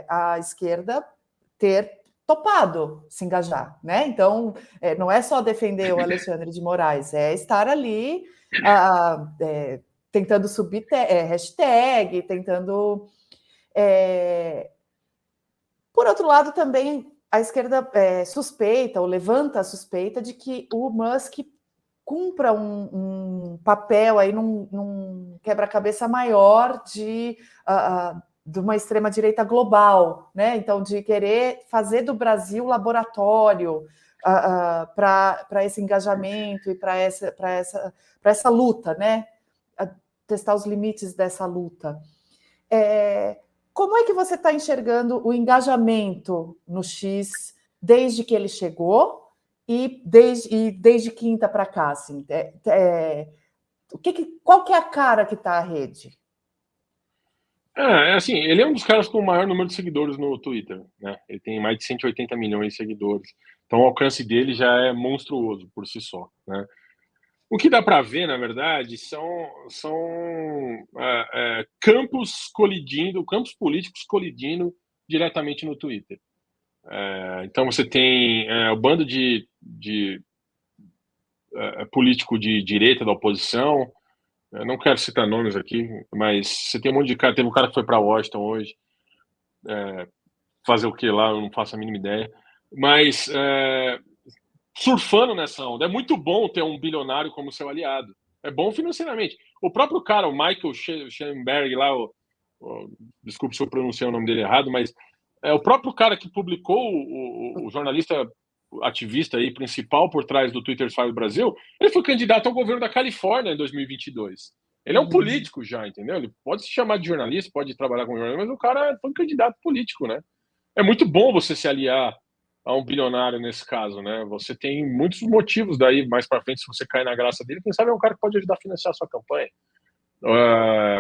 a esquerda ter topado se engajar, né? Então, não é só defender o Alexandre de Moraes, é estar ali tentando subir hashtag, tentando... Por outro lado, também a esquerda suspeita ou levanta a suspeita de que o Musk cumpra um papel aí num quebra-cabeça maior de uma extrema-direita global, né? Então, de querer fazer do Brasil laboratório para esse engajamento e para essa luta, né? Testar os limites dessa luta. Como é que você está enxergando o engajamento no X desde que ele chegou e desde quinta para cá? Assim, qual que é a cara que está a rede? Assim, ele é um dos caras com o maior número de seguidores no Twitter, né? Ele tem mais de 180 milhões de seguidores. Então o alcance dele já é monstruoso por si só, né? O que dá para ver, na verdade, são campos políticos colidindo diretamente no Twitter. Então você tem o bando de político de direita da oposição. Eu não quero citar nomes aqui, mas você tem um monte de cara. Teve um cara que foi para Washington hoje fazer o que lá, eu não faço a mínima ideia. Mas surfando nessa onda. É muito bom ter um bilionário como seu aliado. É bom financeiramente. O próprio cara, o Michael Schellenberg, lá, desculpe se eu pronunciei o nome dele errado, mas o próprio cara que publicou, o jornalista ativista aí, principal por trás do Twitter Files Brasil, ele foi candidato ao governo da Califórnia em 2022. Ele é um político já, entendeu? Ele pode se chamar de jornalista, pode trabalhar como jornalista, mas o cara foi um candidato político, né? É muito bom você se aliar a um bilionário nesse caso, né? Você tem muitos motivos daí mais para frente se você cair na graça dele. Quem sabe é um cara que pode ajudar a financiar a sua campanha.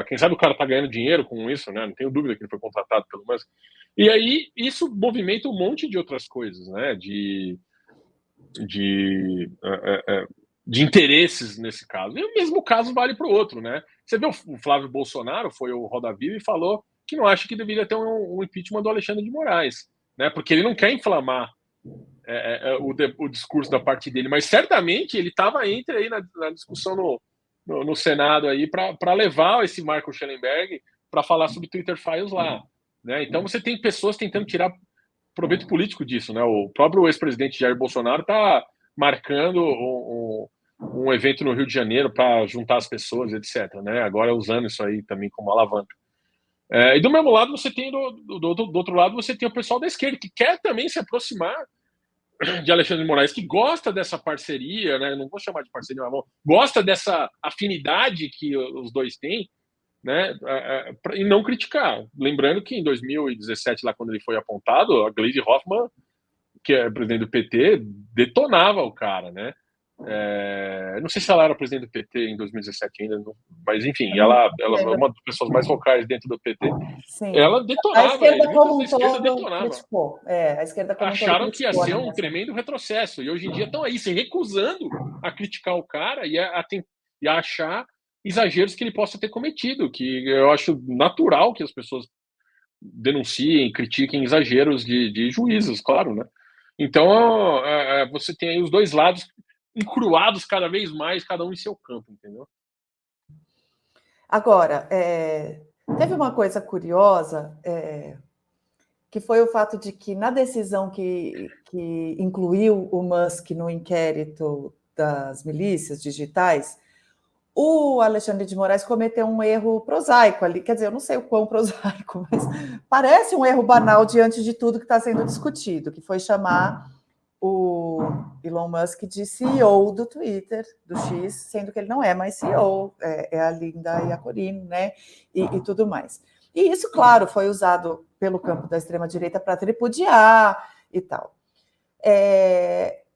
Quem sabe o cara tá ganhando dinheiro com isso, né? Não tenho dúvida que ele foi contratado pelo Musk. E aí isso movimenta um monte de outras coisas, né? De interesses nesse caso. E o mesmo caso vale para o outro, né? Você vê o Flávio Bolsonaro foi o Roda Viva e falou que não acha que deveria ter um impeachment do Alexandre de Moraes, né? Porque ele não quer inflamar o discurso da parte dele, mas certamente ele estava entre aí na discussão no Senado aí para levar esse Michael Schellenberg para falar sobre Twitter Files lá, né? Então você tem pessoas tentando tirar proveito político disso, né? O próprio ex-presidente Jair Bolsonaro está marcando um evento no Rio de Janeiro para juntar as pessoas, etc., né? Agora usando isso aí também como alavanca. E do mesmo lado você tem do outro lado você tem o pessoal da esquerda que quer também se aproximar de Alexandre de Moraes, que gosta dessa parceria, né? Não vou chamar de parceria, mas gosta dessa afinidade que os dois têm, né? E não criticar. Lembrando que em 2017, lá quando ele foi apontado, a Gleisi Hoffmann, que é presidente do PT, detonava o cara, né? Não sei se ela era presidente do PT em 2017 ainda, mas enfim, ela é uma das pessoas mais vocais dentro do PT. Sim. Ela detonava, Como a esquerda todo detonava. criticou. A esquerda como um todo Acharam que ia ser um né? tremendo retrocesso, e hoje em dia estão aí se recusando a criticar o cara e a achar exageros que ele possa ter cometido, que eu acho natural que as pessoas denunciem, critiquem exageros de juízes, claro, né? Então, você tem aí os dois lados encruados cada vez mais, cada um em seu campo, entendeu? Agora, teve uma coisa curiosa, que foi o fato de que na decisão que incluiu o Musk no inquérito das milícias digitais, o Alexandre de Moraes cometeu um erro prosaico ali, quer dizer, eu não sei o quão prosaico, mas parece um erro banal diante de tudo que está sendo discutido, que foi chamar o Elon Musk de CEO do Twitter, do X, sendo que ele não é mais CEO, é a Linda Yaccarino, né, e tudo mais. E isso, claro, foi usado pelo campo da extrema-direita para tripudiar e tal.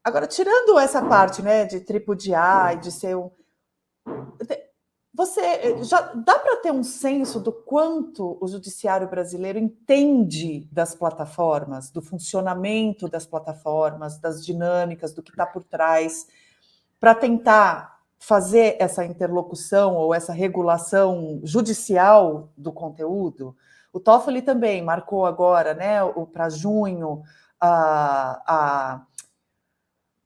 Agora, tirando essa parte, né, de tripudiar e de ser um... Você já dá para ter um senso do quanto o judiciário brasileiro entende das plataformas, do funcionamento das plataformas, das dinâmicas, do que está por trás, para tentar fazer essa interlocução ou essa regulação judicial do conteúdo? O Toffoli também marcou agora, né, para junho,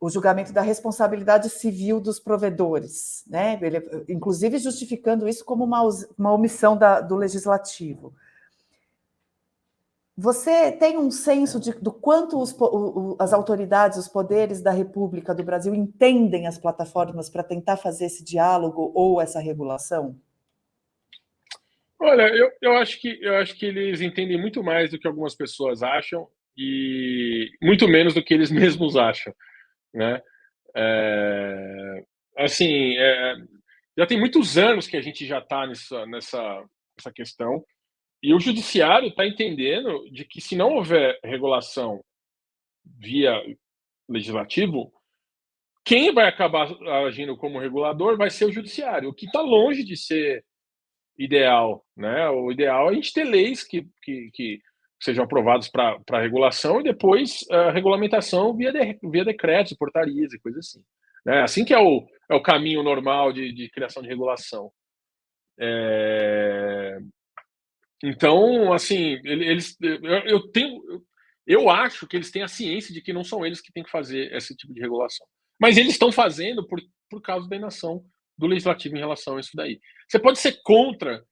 o julgamento da responsabilidade civil dos provedores, né? Ele, inclusive justificando isso como uma omissão do legislativo. Você tem um senso do quanto as autoridades, os poderes da República do Brasil entendem as plataformas para tentar fazer esse diálogo ou essa regulação? Olha, eu acho que eles entendem muito mais do que algumas pessoas acham e muito menos do que eles mesmos acham, né? Assim, já tem muitos anos que a gente já está nessa questão, e o judiciário está entendendo de que se não houver regulação via legislativo, quem vai acabar agindo como regulador vai ser o judiciário, o que está longe de ser ideal, né? O ideal é a gente ter leis que sejam aprovadas para regulação e depois a regulamentação via decretos, portarias e coisas assim. Né? Assim que é o caminho normal de criação de regulação. Então, assim, eu acho que eles têm a ciência de que não são eles que têm que fazer esse tipo de regulação. Mas eles estão fazendo por causa da inação do legislativo em relação a isso daí. Você pode ser contra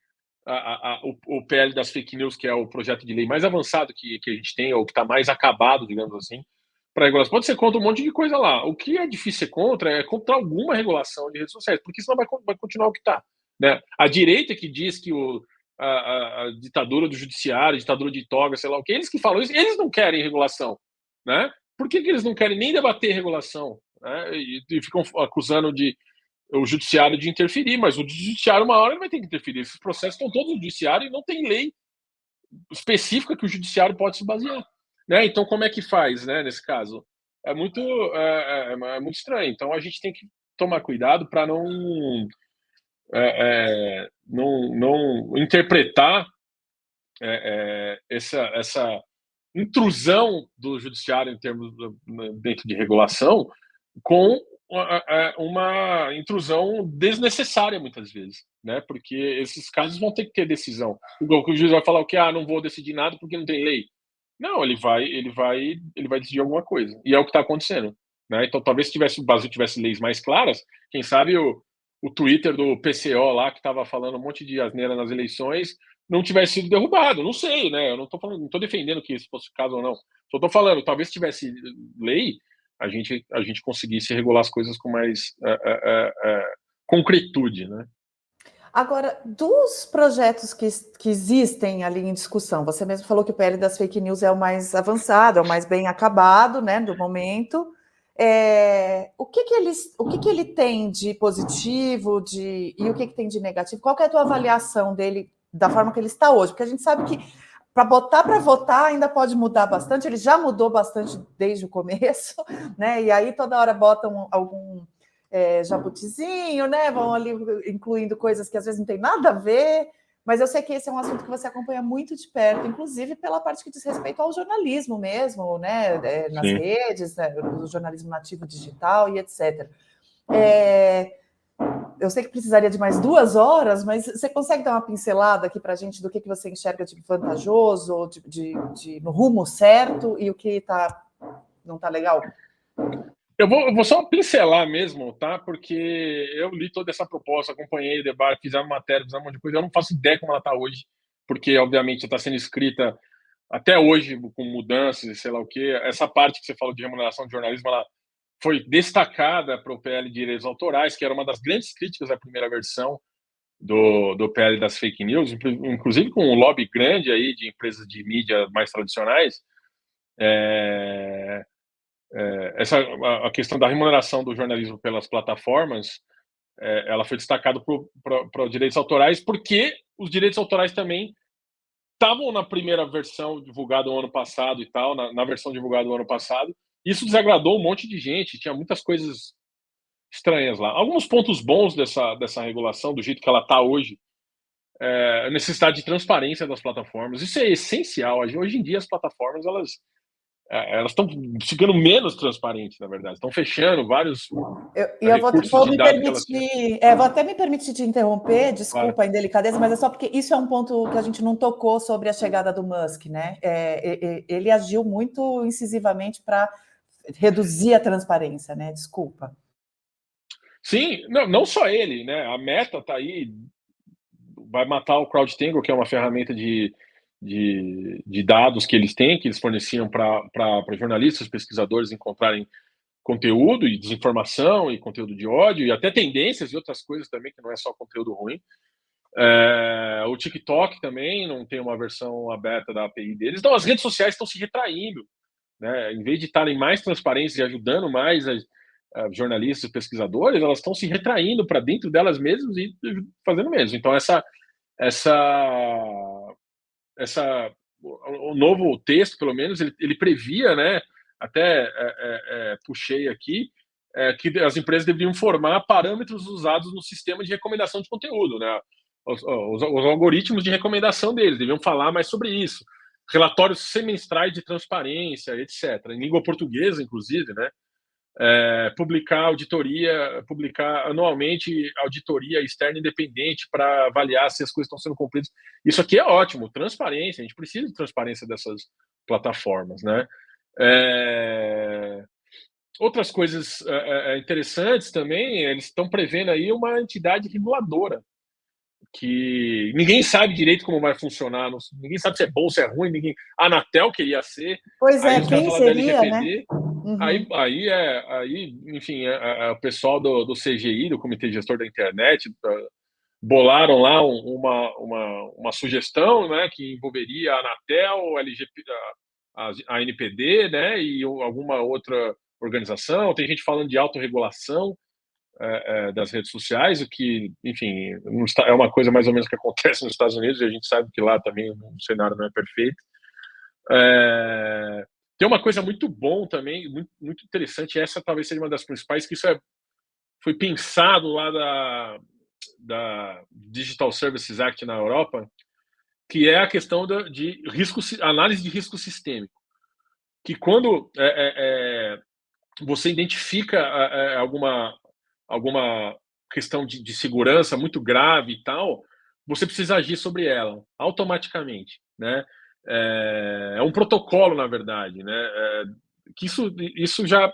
o PL das fake news, que é o projeto de lei mais avançado que a gente tem, ou que está mais acabado, digamos assim, para regulação. Pode ser contra um monte de coisa lá. O que é difícil ser contra é contra alguma regulação de redes sociais, porque senão vai continuar o que está. Né? A direita que diz que a ditadura do judiciário, a ditadura de toga, sei lá o que, eles que falam isso, eles não querem regulação. Né? Por que eles não querem nem debater regulação? Né? E ficam acusando o judiciário de interferir, mas o judiciário uma hora vai ter que interferir. Esses processos estão todos no judiciário e não tem lei específica que o judiciário pode se basear. Né? Então, como é que faz, né, nesse caso? É muito estranho. Então, a gente tem que tomar cuidado para não interpretar essa intrusão do judiciário em termos dentro de regulação com uma intrusão desnecessária muitas vezes, né? Porque esses casos vão ter que ter decisão. O juiz vai falar o que? Não vou decidir nada porque não tem lei. Não, ele vai decidir alguma coisa. E é o que está acontecendo, né? Então, talvez se o Brasil tivesse leis mais claras, quem sabe o Twitter do PCO lá, que estava falando um monte de asneira nas eleições, não tivesse sido derrubado. Não sei, né? Eu não estou defendendo que isso fosse o caso ou não. Só estou falando, talvez se tivesse lei, a gente conseguisse regular as coisas com mais concretude, né? Agora, dos projetos que existem ali em discussão, você mesmo falou que o PL das fake news é o mais avançado, é o mais bem acabado, né, do momento. O que ele tem de positivo e o que tem de negativo? Qual que é a tua avaliação dele, da forma que ele está hoje? Porque a gente sabe que para votar ainda pode mudar bastante, ele já mudou bastante desde o começo, né? E aí toda hora botam algum jabutizinho, né? Vão ali incluindo coisas que às vezes não tem nada a ver, mas eu sei que esse é um assunto que você acompanha muito de perto, inclusive pela parte que diz respeito ao jornalismo mesmo, né? Nas Sim. redes, né? Do jornalismo nativo digital e etc. Eu sei que precisaria de mais 2 horas, mas você consegue dar uma pincelada aqui para a gente do que você enxerga de vantajoso, no rumo certo e o que não está legal? Eu vou só pincelar mesmo, tá? Porque eu li toda essa proposta, acompanhei o debate, fizemos matéria, fizemos um monte de coisa. Eu não faço ideia como ela está hoje, porque, obviamente, está sendo escrita até hoje com mudanças e sei lá o quê. Essa parte que você falou de remuneração de jornalismo, ela foi destacada para o PL de direitos autorais, que era uma das grandes críticas da primeira versão do PL das fake news, inclusive com um lobby grande aí de empresas de mídia mais tradicionais. A questão da remuneração do jornalismo pelas plataformas, ela foi destacada para os direitos autorais, porque os direitos autorais também estavam na primeira versão divulgada o ano passado e tal, na versão divulgada o ano passado. Isso desagradou um monte de gente, tinha muitas coisas estranhas lá. Alguns pontos bons dessa regulação, do jeito que ela está hoje, a necessidade de transparência das plataformas. Isso é essencial. Hoje em dia, as plataformas, elas estão ficando menos transparentes, na verdade. Estão fechando vários eu recursos de dados que elas tinham. vou até me permitir te interromper, desculpa Claro. a indelicadeza, mas é só porque isso é um ponto que a gente não tocou sobre a chegada do Musk, né? Ele agiu muito incisivamente para reduzir a transparência, né? Desculpa. Sim, não só ele, né? A Meta está aí, vai matar o CrowdTangle, que é uma ferramenta de dados que eles têm, que eles forneciam para jornalistas, pesquisadores encontrarem conteúdo e desinformação e conteúdo de ódio e até tendências e outras coisas também, que não é só conteúdo ruim. O TikTok também não tem uma versão aberta da API deles. Então, as redes sociais estão se retraindo, né? Em vez de estarem mais transparentes e ajudando mais jornalistas e pesquisadores, elas estão se retraindo para dentro delas mesmas e fazendo mesmo. Então, o novo texto, pelo menos, ele previa, né? Até puxei aqui, que as empresas deveriam formar parâmetros usados no sistema de recomendação de conteúdo, né? Os algoritmos de recomendação deles deveriam falar mais sobre isso. Relatórios semestrais de transparência, etc. Em língua portuguesa, inclusive, né? Publicar anualmente auditoria externa independente para avaliar se as coisas estão sendo cumpridas. Isso aqui é ótimo, transparência. A gente precisa de transparência dessas plataformas, né? Outras coisas interessantes também, eles estão prevendo aí uma entidade reguladora, que ninguém sabe direito como vai funcionar, ninguém sabe se é bom, se é ruim, a Anatel queria ser, Pois aí os caras quem falam da seria, LGPD, né? Uhum. aí, enfim, o pessoal do CGI, do Comitê Gestor da Internet, bolaram lá uma sugestão, né, que envolveria a Anatel, a ANPD, né, e alguma outra organização. Tem gente falando de autorregulação das redes sociais, o que, enfim, é uma coisa mais ou menos que acontece nos Estados Unidos, e a gente sabe que lá também o cenário não é perfeito. Tem uma coisa muito bom também, muito, muito interessante, essa talvez seja uma das principais, que isso foi pensado lá da Digital Services Act na Europa, que é a questão de análise de risco sistêmico. Que quando você identifica alguma questão de segurança muito grave e tal, você precisa agir sobre ela automaticamente, né? É um protocolo, na verdade, né? Que isso já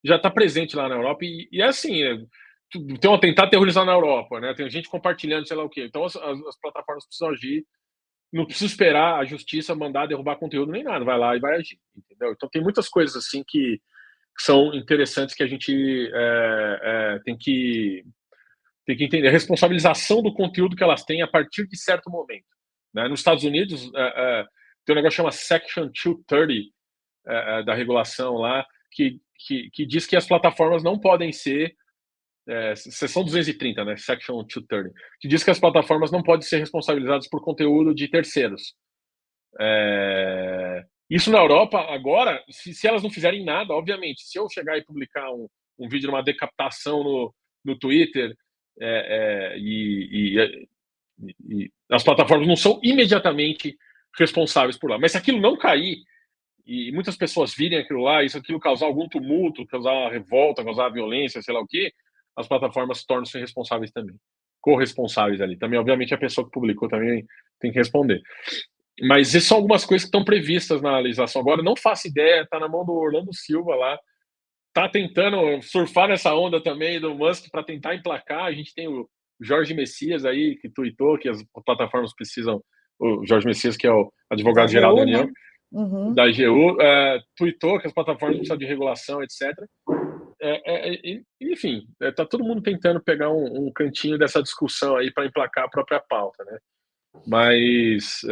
está presente lá na Europa e é assim, tem um atentado terrorista na Europa, né? Tem gente compartilhando, sei lá o quê. Então as plataformas precisam agir, não precisa esperar a justiça mandar derrubar conteúdo nem nada, vai lá e vai agir, entendeu? Então tem muitas coisas assim que são interessantes que a gente tem que entender. A responsabilização do conteúdo que elas têm a partir de certo momento, né? Nos Estados Unidos tem um negócio que chama Section 230 da regulação lá, que diz que as plataformas não podem ser seção 230, né? Section 230, que diz que as plataformas não podem ser responsabilizadas por conteúdo de terceiros. Isso na Europa, agora, se elas não fizerem nada, obviamente, se eu chegar e publicar um vídeo de uma decapitação no Twitter, e as plataformas não são imediatamente responsáveis por lá. Mas se aquilo não cair e muitas pessoas virem aquilo lá, e se aquilo causar algum tumulto, causar uma revolta, causar violência, sei lá o quê, as plataformas tornam-se responsáveis também, corresponsáveis ali. Também, obviamente, a pessoa que publicou também tem que responder. Mas essas são algumas coisas que estão previstas na legislação. Agora, não faço ideia, está na mão do Orlando Silva lá, está tentando surfar nessa onda também do Musk para tentar emplacar. A gente tem o Jorge Messias aí, que tweetou que as plataformas precisam, o Jorge Messias, que é o advogado-geral da União, né? da AGU, tweetou que as plataformas precisam de regulação, etc. Enfim, está todo mundo tentando pegar um cantinho dessa discussão aí para emplacar a própria pauta, né? Mas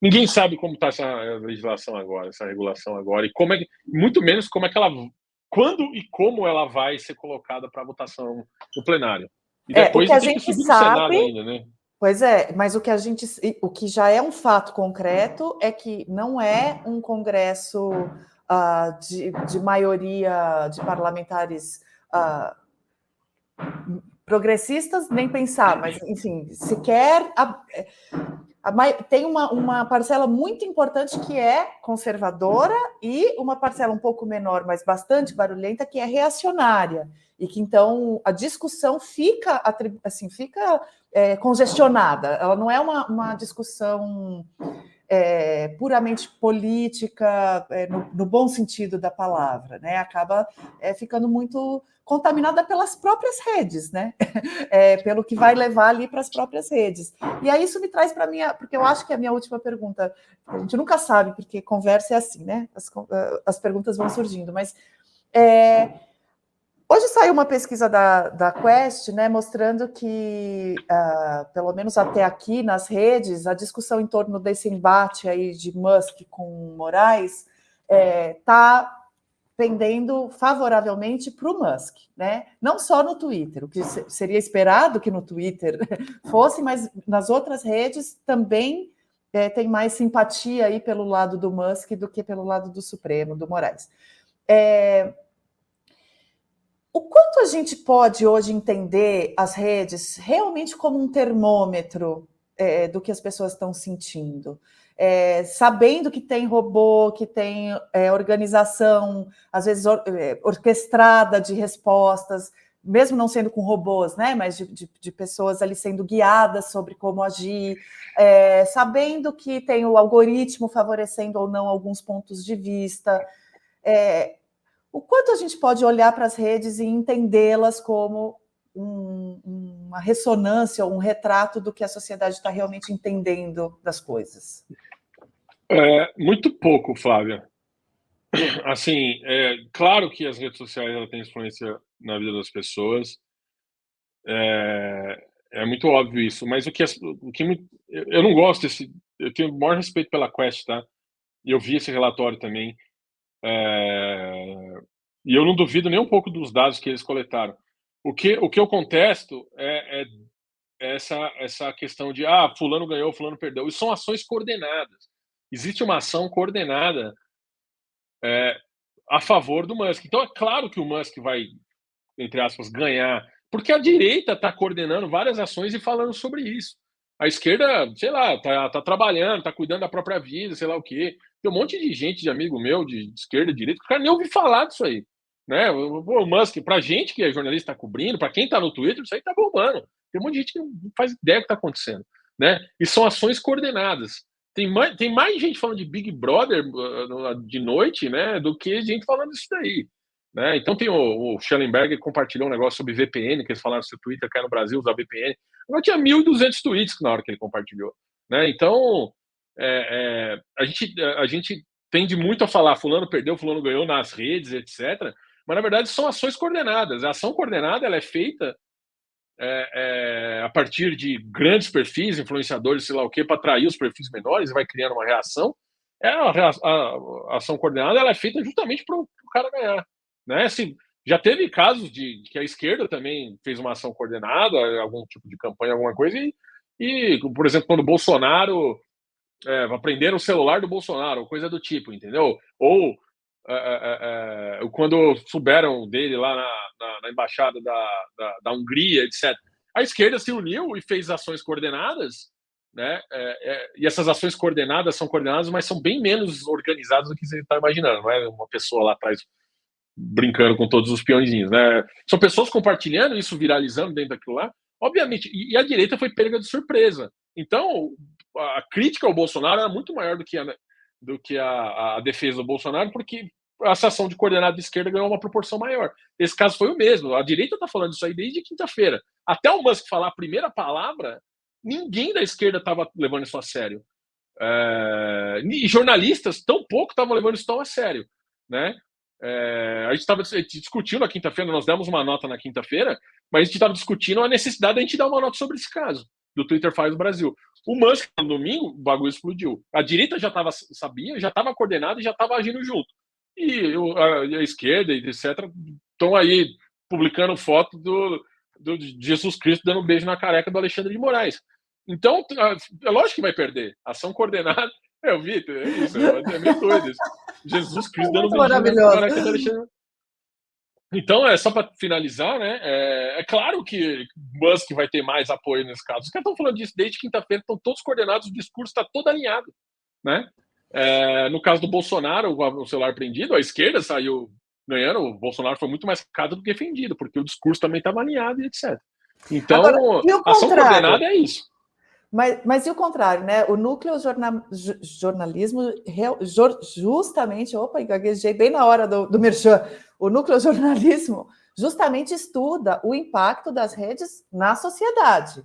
ninguém sabe como está essa legislação agora, essa regulação agora, e como muito menos como é que ela, quando e como ela vai ser colocada para votação no plenário. E depois tem que subir no Senado ainda, né? Pois é, mas o que já é um fato concreto é que não é um Congresso de maioria de parlamentares progressistas, nem pensar, mas, enfim, sequer tem uma parcela muito importante que é conservadora e uma parcela um pouco menor, mas bastante barulhenta, que é reacionária. E que, então, a discussão fica congestionada. Ela não é uma discussão puramente política, no bom sentido da palavra, né? Acaba ficando muito contaminada pelas próprias redes, né? Pelo que vai levar ali para as próprias redes. E aí isso me traz para porque eu acho que é a minha última pergunta, a gente nunca sabe, porque conversa é assim, né? As perguntas vão surgindo, mas hoje saiu uma pesquisa da Quest, né, mostrando que, pelo menos até aqui nas redes, a discussão em torno desse embate aí de Musk com Moraes está pendendo favoravelmente para o Musk, né? Não só no Twitter, o que seria esperado que no Twitter fosse, mas nas outras redes também tem mais simpatia aí pelo lado do Musk do que pelo lado do Supremo, do Moraes. O quanto a gente pode hoje entender as redes realmente como um termômetro do que as pessoas estão sentindo? Sabendo que tem robô, que tem organização, às vezes orquestrada de respostas, mesmo não sendo com robôs, né, mas de pessoas ali sendo guiadas sobre como agir, sabendo que tem o algoritmo favorecendo ou não alguns pontos de vista. O quanto a gente pode olhar para as redes e entendê-las como uma ressonância ou um retrato do que a sociedade está realmente entendendo das coisas? Muito pouco, Flávia. Assim, claro que as redes sociais têm influência na vida das pessoas. É muito óbvio isso, mas eu não gosto eu tenho o maior respeito pela Quest, tá? E eu vi esse relatório também. E eu não duvido nem um pouco dos dados que eles coletaram. O que eu contesto é essa questão de fulano ganhou, fulano perdeu. Isso são ações coordenadas. Existe uma ação coordenada a favor do Musk. Então é claro que o Musk vai, entre aspas, ganhar, porque a direita está coordenando várias ações e falando sobre isso. A esquerda, sei lá, tá trabalhando, está cuidando da própria vida, sei lá o quê. Tem um monte de gente, de amigo meu, de esquerda, de direita, que o cara nem ouviu falar disso aí. Né? O Musk, pra gente que é jornalista, tá cobrindo, para quem tá no Twitter, isso aí tá bombando. Tem um monte de gente que não faz ideia do que tá acontecendo. Né? E são ações coordenadas. Tem mais gente falando de Big Brother de noite, né, do que gente falando disso daí. Né? Então tem o Schellenberg que compartilhou um negócio sobre VPN, que eles falaram se o Twitter quer no Brasil usar VPN. Eu tinha 1.200 tweets na hora que ele compartilhou. Né? Então, a gente tende muito a falar fulano perdeu, fulano ganhou nas redes, etc. Mas, na verdade, são ações coordenadas. A ação coordenada ela é feita a partir de grandes perfis, influenciadores, sei lá o quê, para atrair os perfis menores e vai criando uma reação. A ação coordenada ela é feita justamente para o cara ganhar. Né? Assim, já teve casos de que a esquerda também fez uma ação coordenada, algum tipo de campanha, alguma coisa, e por exemplo, quando o Bolsonaro aprenderam o celular do Bolsonaro, coisa do tipo, entendeu? Ou quando souberam dele lá na embaixada da Hungria, etc., a esquerda se uniu e fez ações coordenadas, né? E essas ações coordenadas são coordenadas, mas são bem menos organizadas do que você está imaginando. Não é uma pessoa lá atrás brincando com todos os peõezinhos, né? São pessoas compartilhando isso, viralizando dentro daquilo lá. Obviamente, e a direita foi pega de surpresa. Então, a crítica ao Bolsonaro era muito maior do que a defesa do Bolsonaro, porque essa ação de coordenada de esquerda ganhou uma proporção maior. Esse caso foi o mesmo. A direita está falando isso aí desde quinta-feira. Até o Musk falar a primeira palavra, ninguém da esquerda estava levando isso a sério. E jornalistas tão pouco estavam levando isso tão a sério, né? A gente estava discutindo na quinta-feira, nós demos uma nota na quinta-feira, mas a gente estava discutindo a necessidade de a gente dar uma nota sobre esse caso do Twitter Files do Brasil. O Musk, no domingo, o bagulho explodiu. A direita já sabia, já estava coordenada e já estava agindo junto. E a esquerda, etc., estão aí publicando foto do Jesus Cristo dando um beijo na careca do Alexandre de Moraes. Então, é lógico que vai perder. Ação coordenada. Eu vi, é isso, é meio doido isso. Jesus Cristo dando um beijo na careca do Alexandre. Então, só para finalizar, né? É claro que Musk vai ter mais apoio nesse caso. Os caras estão falando disso desde quinta-feira, estão todos coordenados, o discurso está todo alinhado, né? No caso do Bolsonaro, o celular prendido, a esquerda saiu ganhando, o Bolsonaro foi muito mais caro do que defendido, porque o discurso também estava alinhado e etc. Então, agora, a ação coordenada é isso. Mas e o contrário, né? O núcleo jornalismo justamente, gaguejei bem na hora do merchan, o núcleo jornalismo justamente estuda o impacto das redes na sociedade.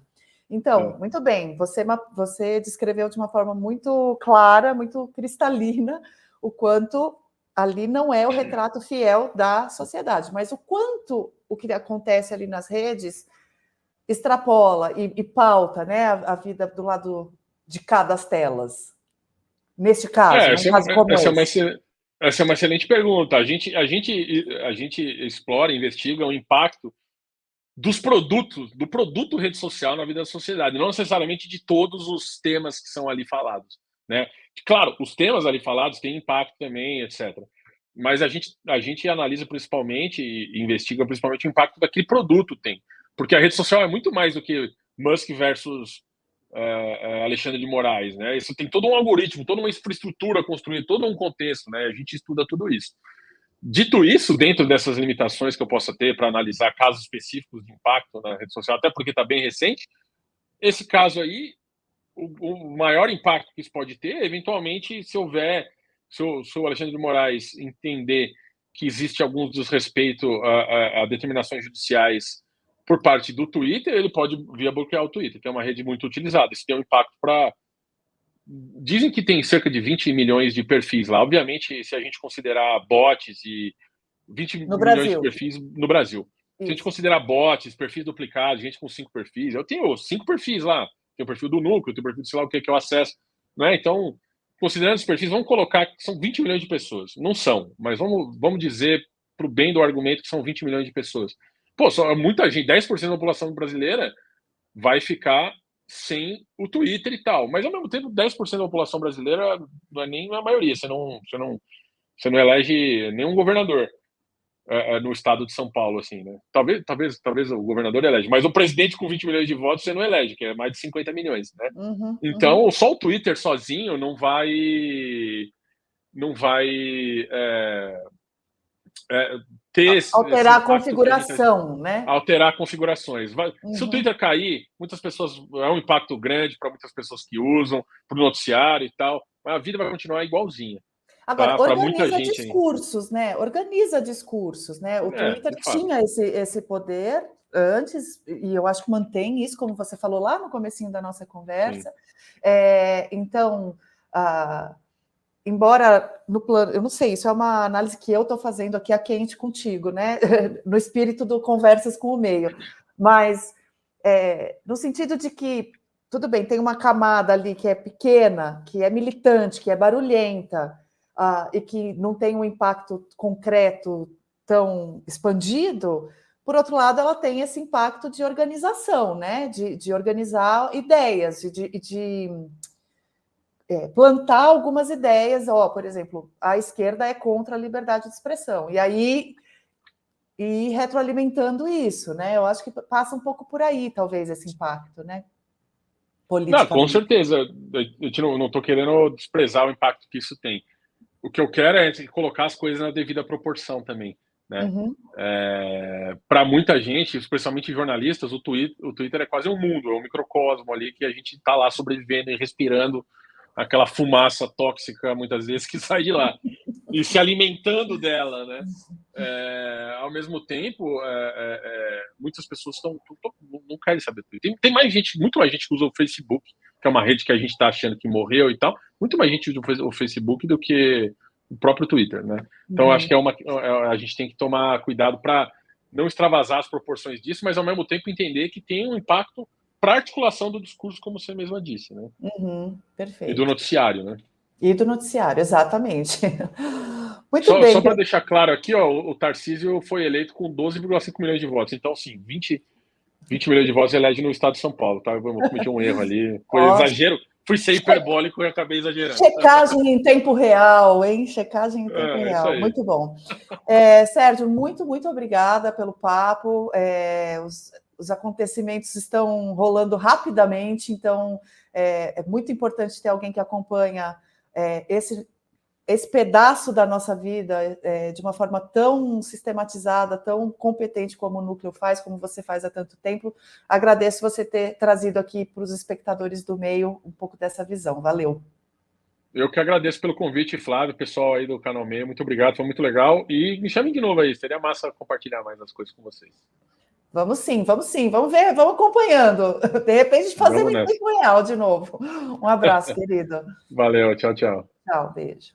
Então, muito bem, você descreveu de uma forma muito clara, muito cristalina, o quanto ali não é o retrato fiel da sociedade, mas o quanto o que acontece ali nas redes extrapola e pauta, né, a vida do lado de cá das telas. Neste caso, num caso como esse. Essa é uma excelente pergunta. A gente explora, investiga o impacto do produto rede social na vida da sociedade, não necessariamente de todos os temas que são ali falados, né? Claro, os temas ali falados têm impacto também, etc. Mas a gente analisa principalmente e investiga principalmente o impacto daquele produto tem. Porque a rede social é muito mais do que Musk versus Alexandre de Moraes, né? Isso tem todo um algoritmo, toda uma infraestrutura construída, todo um contexto, né? A gente estuda tudo isso. Dito isso, dentro dessas limitações que eu possa ter para analisar casos específicos de impacto na rede social, até porque está bem recente, esse caso aí, o maior impacto que isso pode ter, eventualmente, se o Alexandre de Moraes entender que existe algum desrespeito a determinações judiciais por parte do Twitter, ele pode vir a bloquear o Twitter, que é uma rede muito utilizada. Isso tem um impacto para... Dizem que tem cerca de 20 milhões de perfis lá. Obviamente, se a gente considerar bots e 20 milhões de perfis no Brasil. Isso. Se a gente considerar bots, perfis duplicados, gente com 5 perfis, eu tenho 5 perfis lá. Tem o perfil do núcleo, tem o perfil de sei lá o que eu acesso. Né? Então, considerando os perfis, vamos colocar que são 20 milhões de pessoas. Não são, mas vamos dizer, para o bem do argumento, que são 20 milhões de pessoas. Pô, só muita gente, 10% da população brasileira vai ficar sem o Twitter e tal. Mas, ao mesmo tempo, 10% da população brasileira não é nem a maioria. Você não elege nenhum governador no estado de São Paulo, assim, né? Talvez o governador elege, mas o presidente com 20 milhões de votos você não elege, que é mais de 50 milhões, né? Então, só o Twitter sozinho não vai ter alterar a configuração, né? Alterar configurações. Se o Twitter cair, muitas pessoas, é um impacto grande para muitas pessoas que usam, para o noticiário e tal, mas a vida vai continuar igualzinha. Agora, organiza discursos, né? Organiza discursos, né? O Twitter tinha esse poder antes, e eu acho que mantém isso, como você falou lá no comecinho da nossa conversa. Então, embora no plano, eu não sei, isso é uma análise que eu estou fazendo aqui a quente contigo, né? No espírito do Conversas com o Meio, mas no sentido de que, tudo bem, tem uma camada ali que é pequena, que é militante, que é barulhenta, e que não tem um impacto concreto tão expandido. Por outro lado, ela tem esse impacto de organização, né? De organizar ideias, de plantar algumas ideias, por exemplo, a esquerda é contra a liberdade de expressão, e aí ir retroalimentando isso, né? Eu acho que passa um pouco por aí, talvez, esse impacto, né? Não, com certeza. Eu não estou querendo desprezar o impacto que isso tem. O que eu quero é colocar as coisas na devida proporção também, né? Uhum. Para muita gente, especialmente jornalistas, o Twitter é quase um mundo, é um microcosmo ali que a gente está lá sobrevivendo e respirando aquela fumaça tóxica, muitas vezes, que sai de lá. E se alimentando dela, né? Ao mesmo tempo, muitas pessoas não querem saber do Twitter. Tem mais gente, muito mais gente que usa o Facebook, que é uma rede que a gente está achando que morreu e tal. Muito mais gente usa o Facebook do que o próprio Twitter, né? Então, acho que a gente tem que tomar cuidado para não extravasar as proporções disso, mas ao mesmo tempo entender que tem um impacto para a articulação do discurso, como você mesma disse, né? Perfeito. E do noticiário, né? E do noticiário, exatamente. Muito bem. Só para deixar claro aqui, o Tarcísio foi eleito com 12,5 milhões de votos. Então, sim, 20 milhões de votos elege no estado de São Paulo, tá? Eu cometi um erro ali. Foi exagero. Fui ser hiperbólico e acabei exagerando. Checagem em tempo real, hein? Checagem em tempo real. Muito bom. Sérgio, muito obrigada pelo papo. Os acontecimentos estão rolando rapidamente, então é muito importante ter alguém que acompanha esse pedaço da nossa vida de uma forma tão sistematizada, tão competente como o Núcleo faz, como você faz há tanto tempo. Agradeço você ter trazido aqui para os espectadores do Meio um pouco dessa visão. Valeu. Eu que agradeço pelo convite, Flávio, pessoal aí do Canal Meio. Muito obrigado, foi muito legal. E me chamem de novo aí, seria massa compartilhar mais as coisas com vocês. Vamos sim. Vamos ver, vamos acompanhando. De repente, fazendo em tempo real de novo. Um abraço, querido. Valeu, tchau. Tchau, beijo.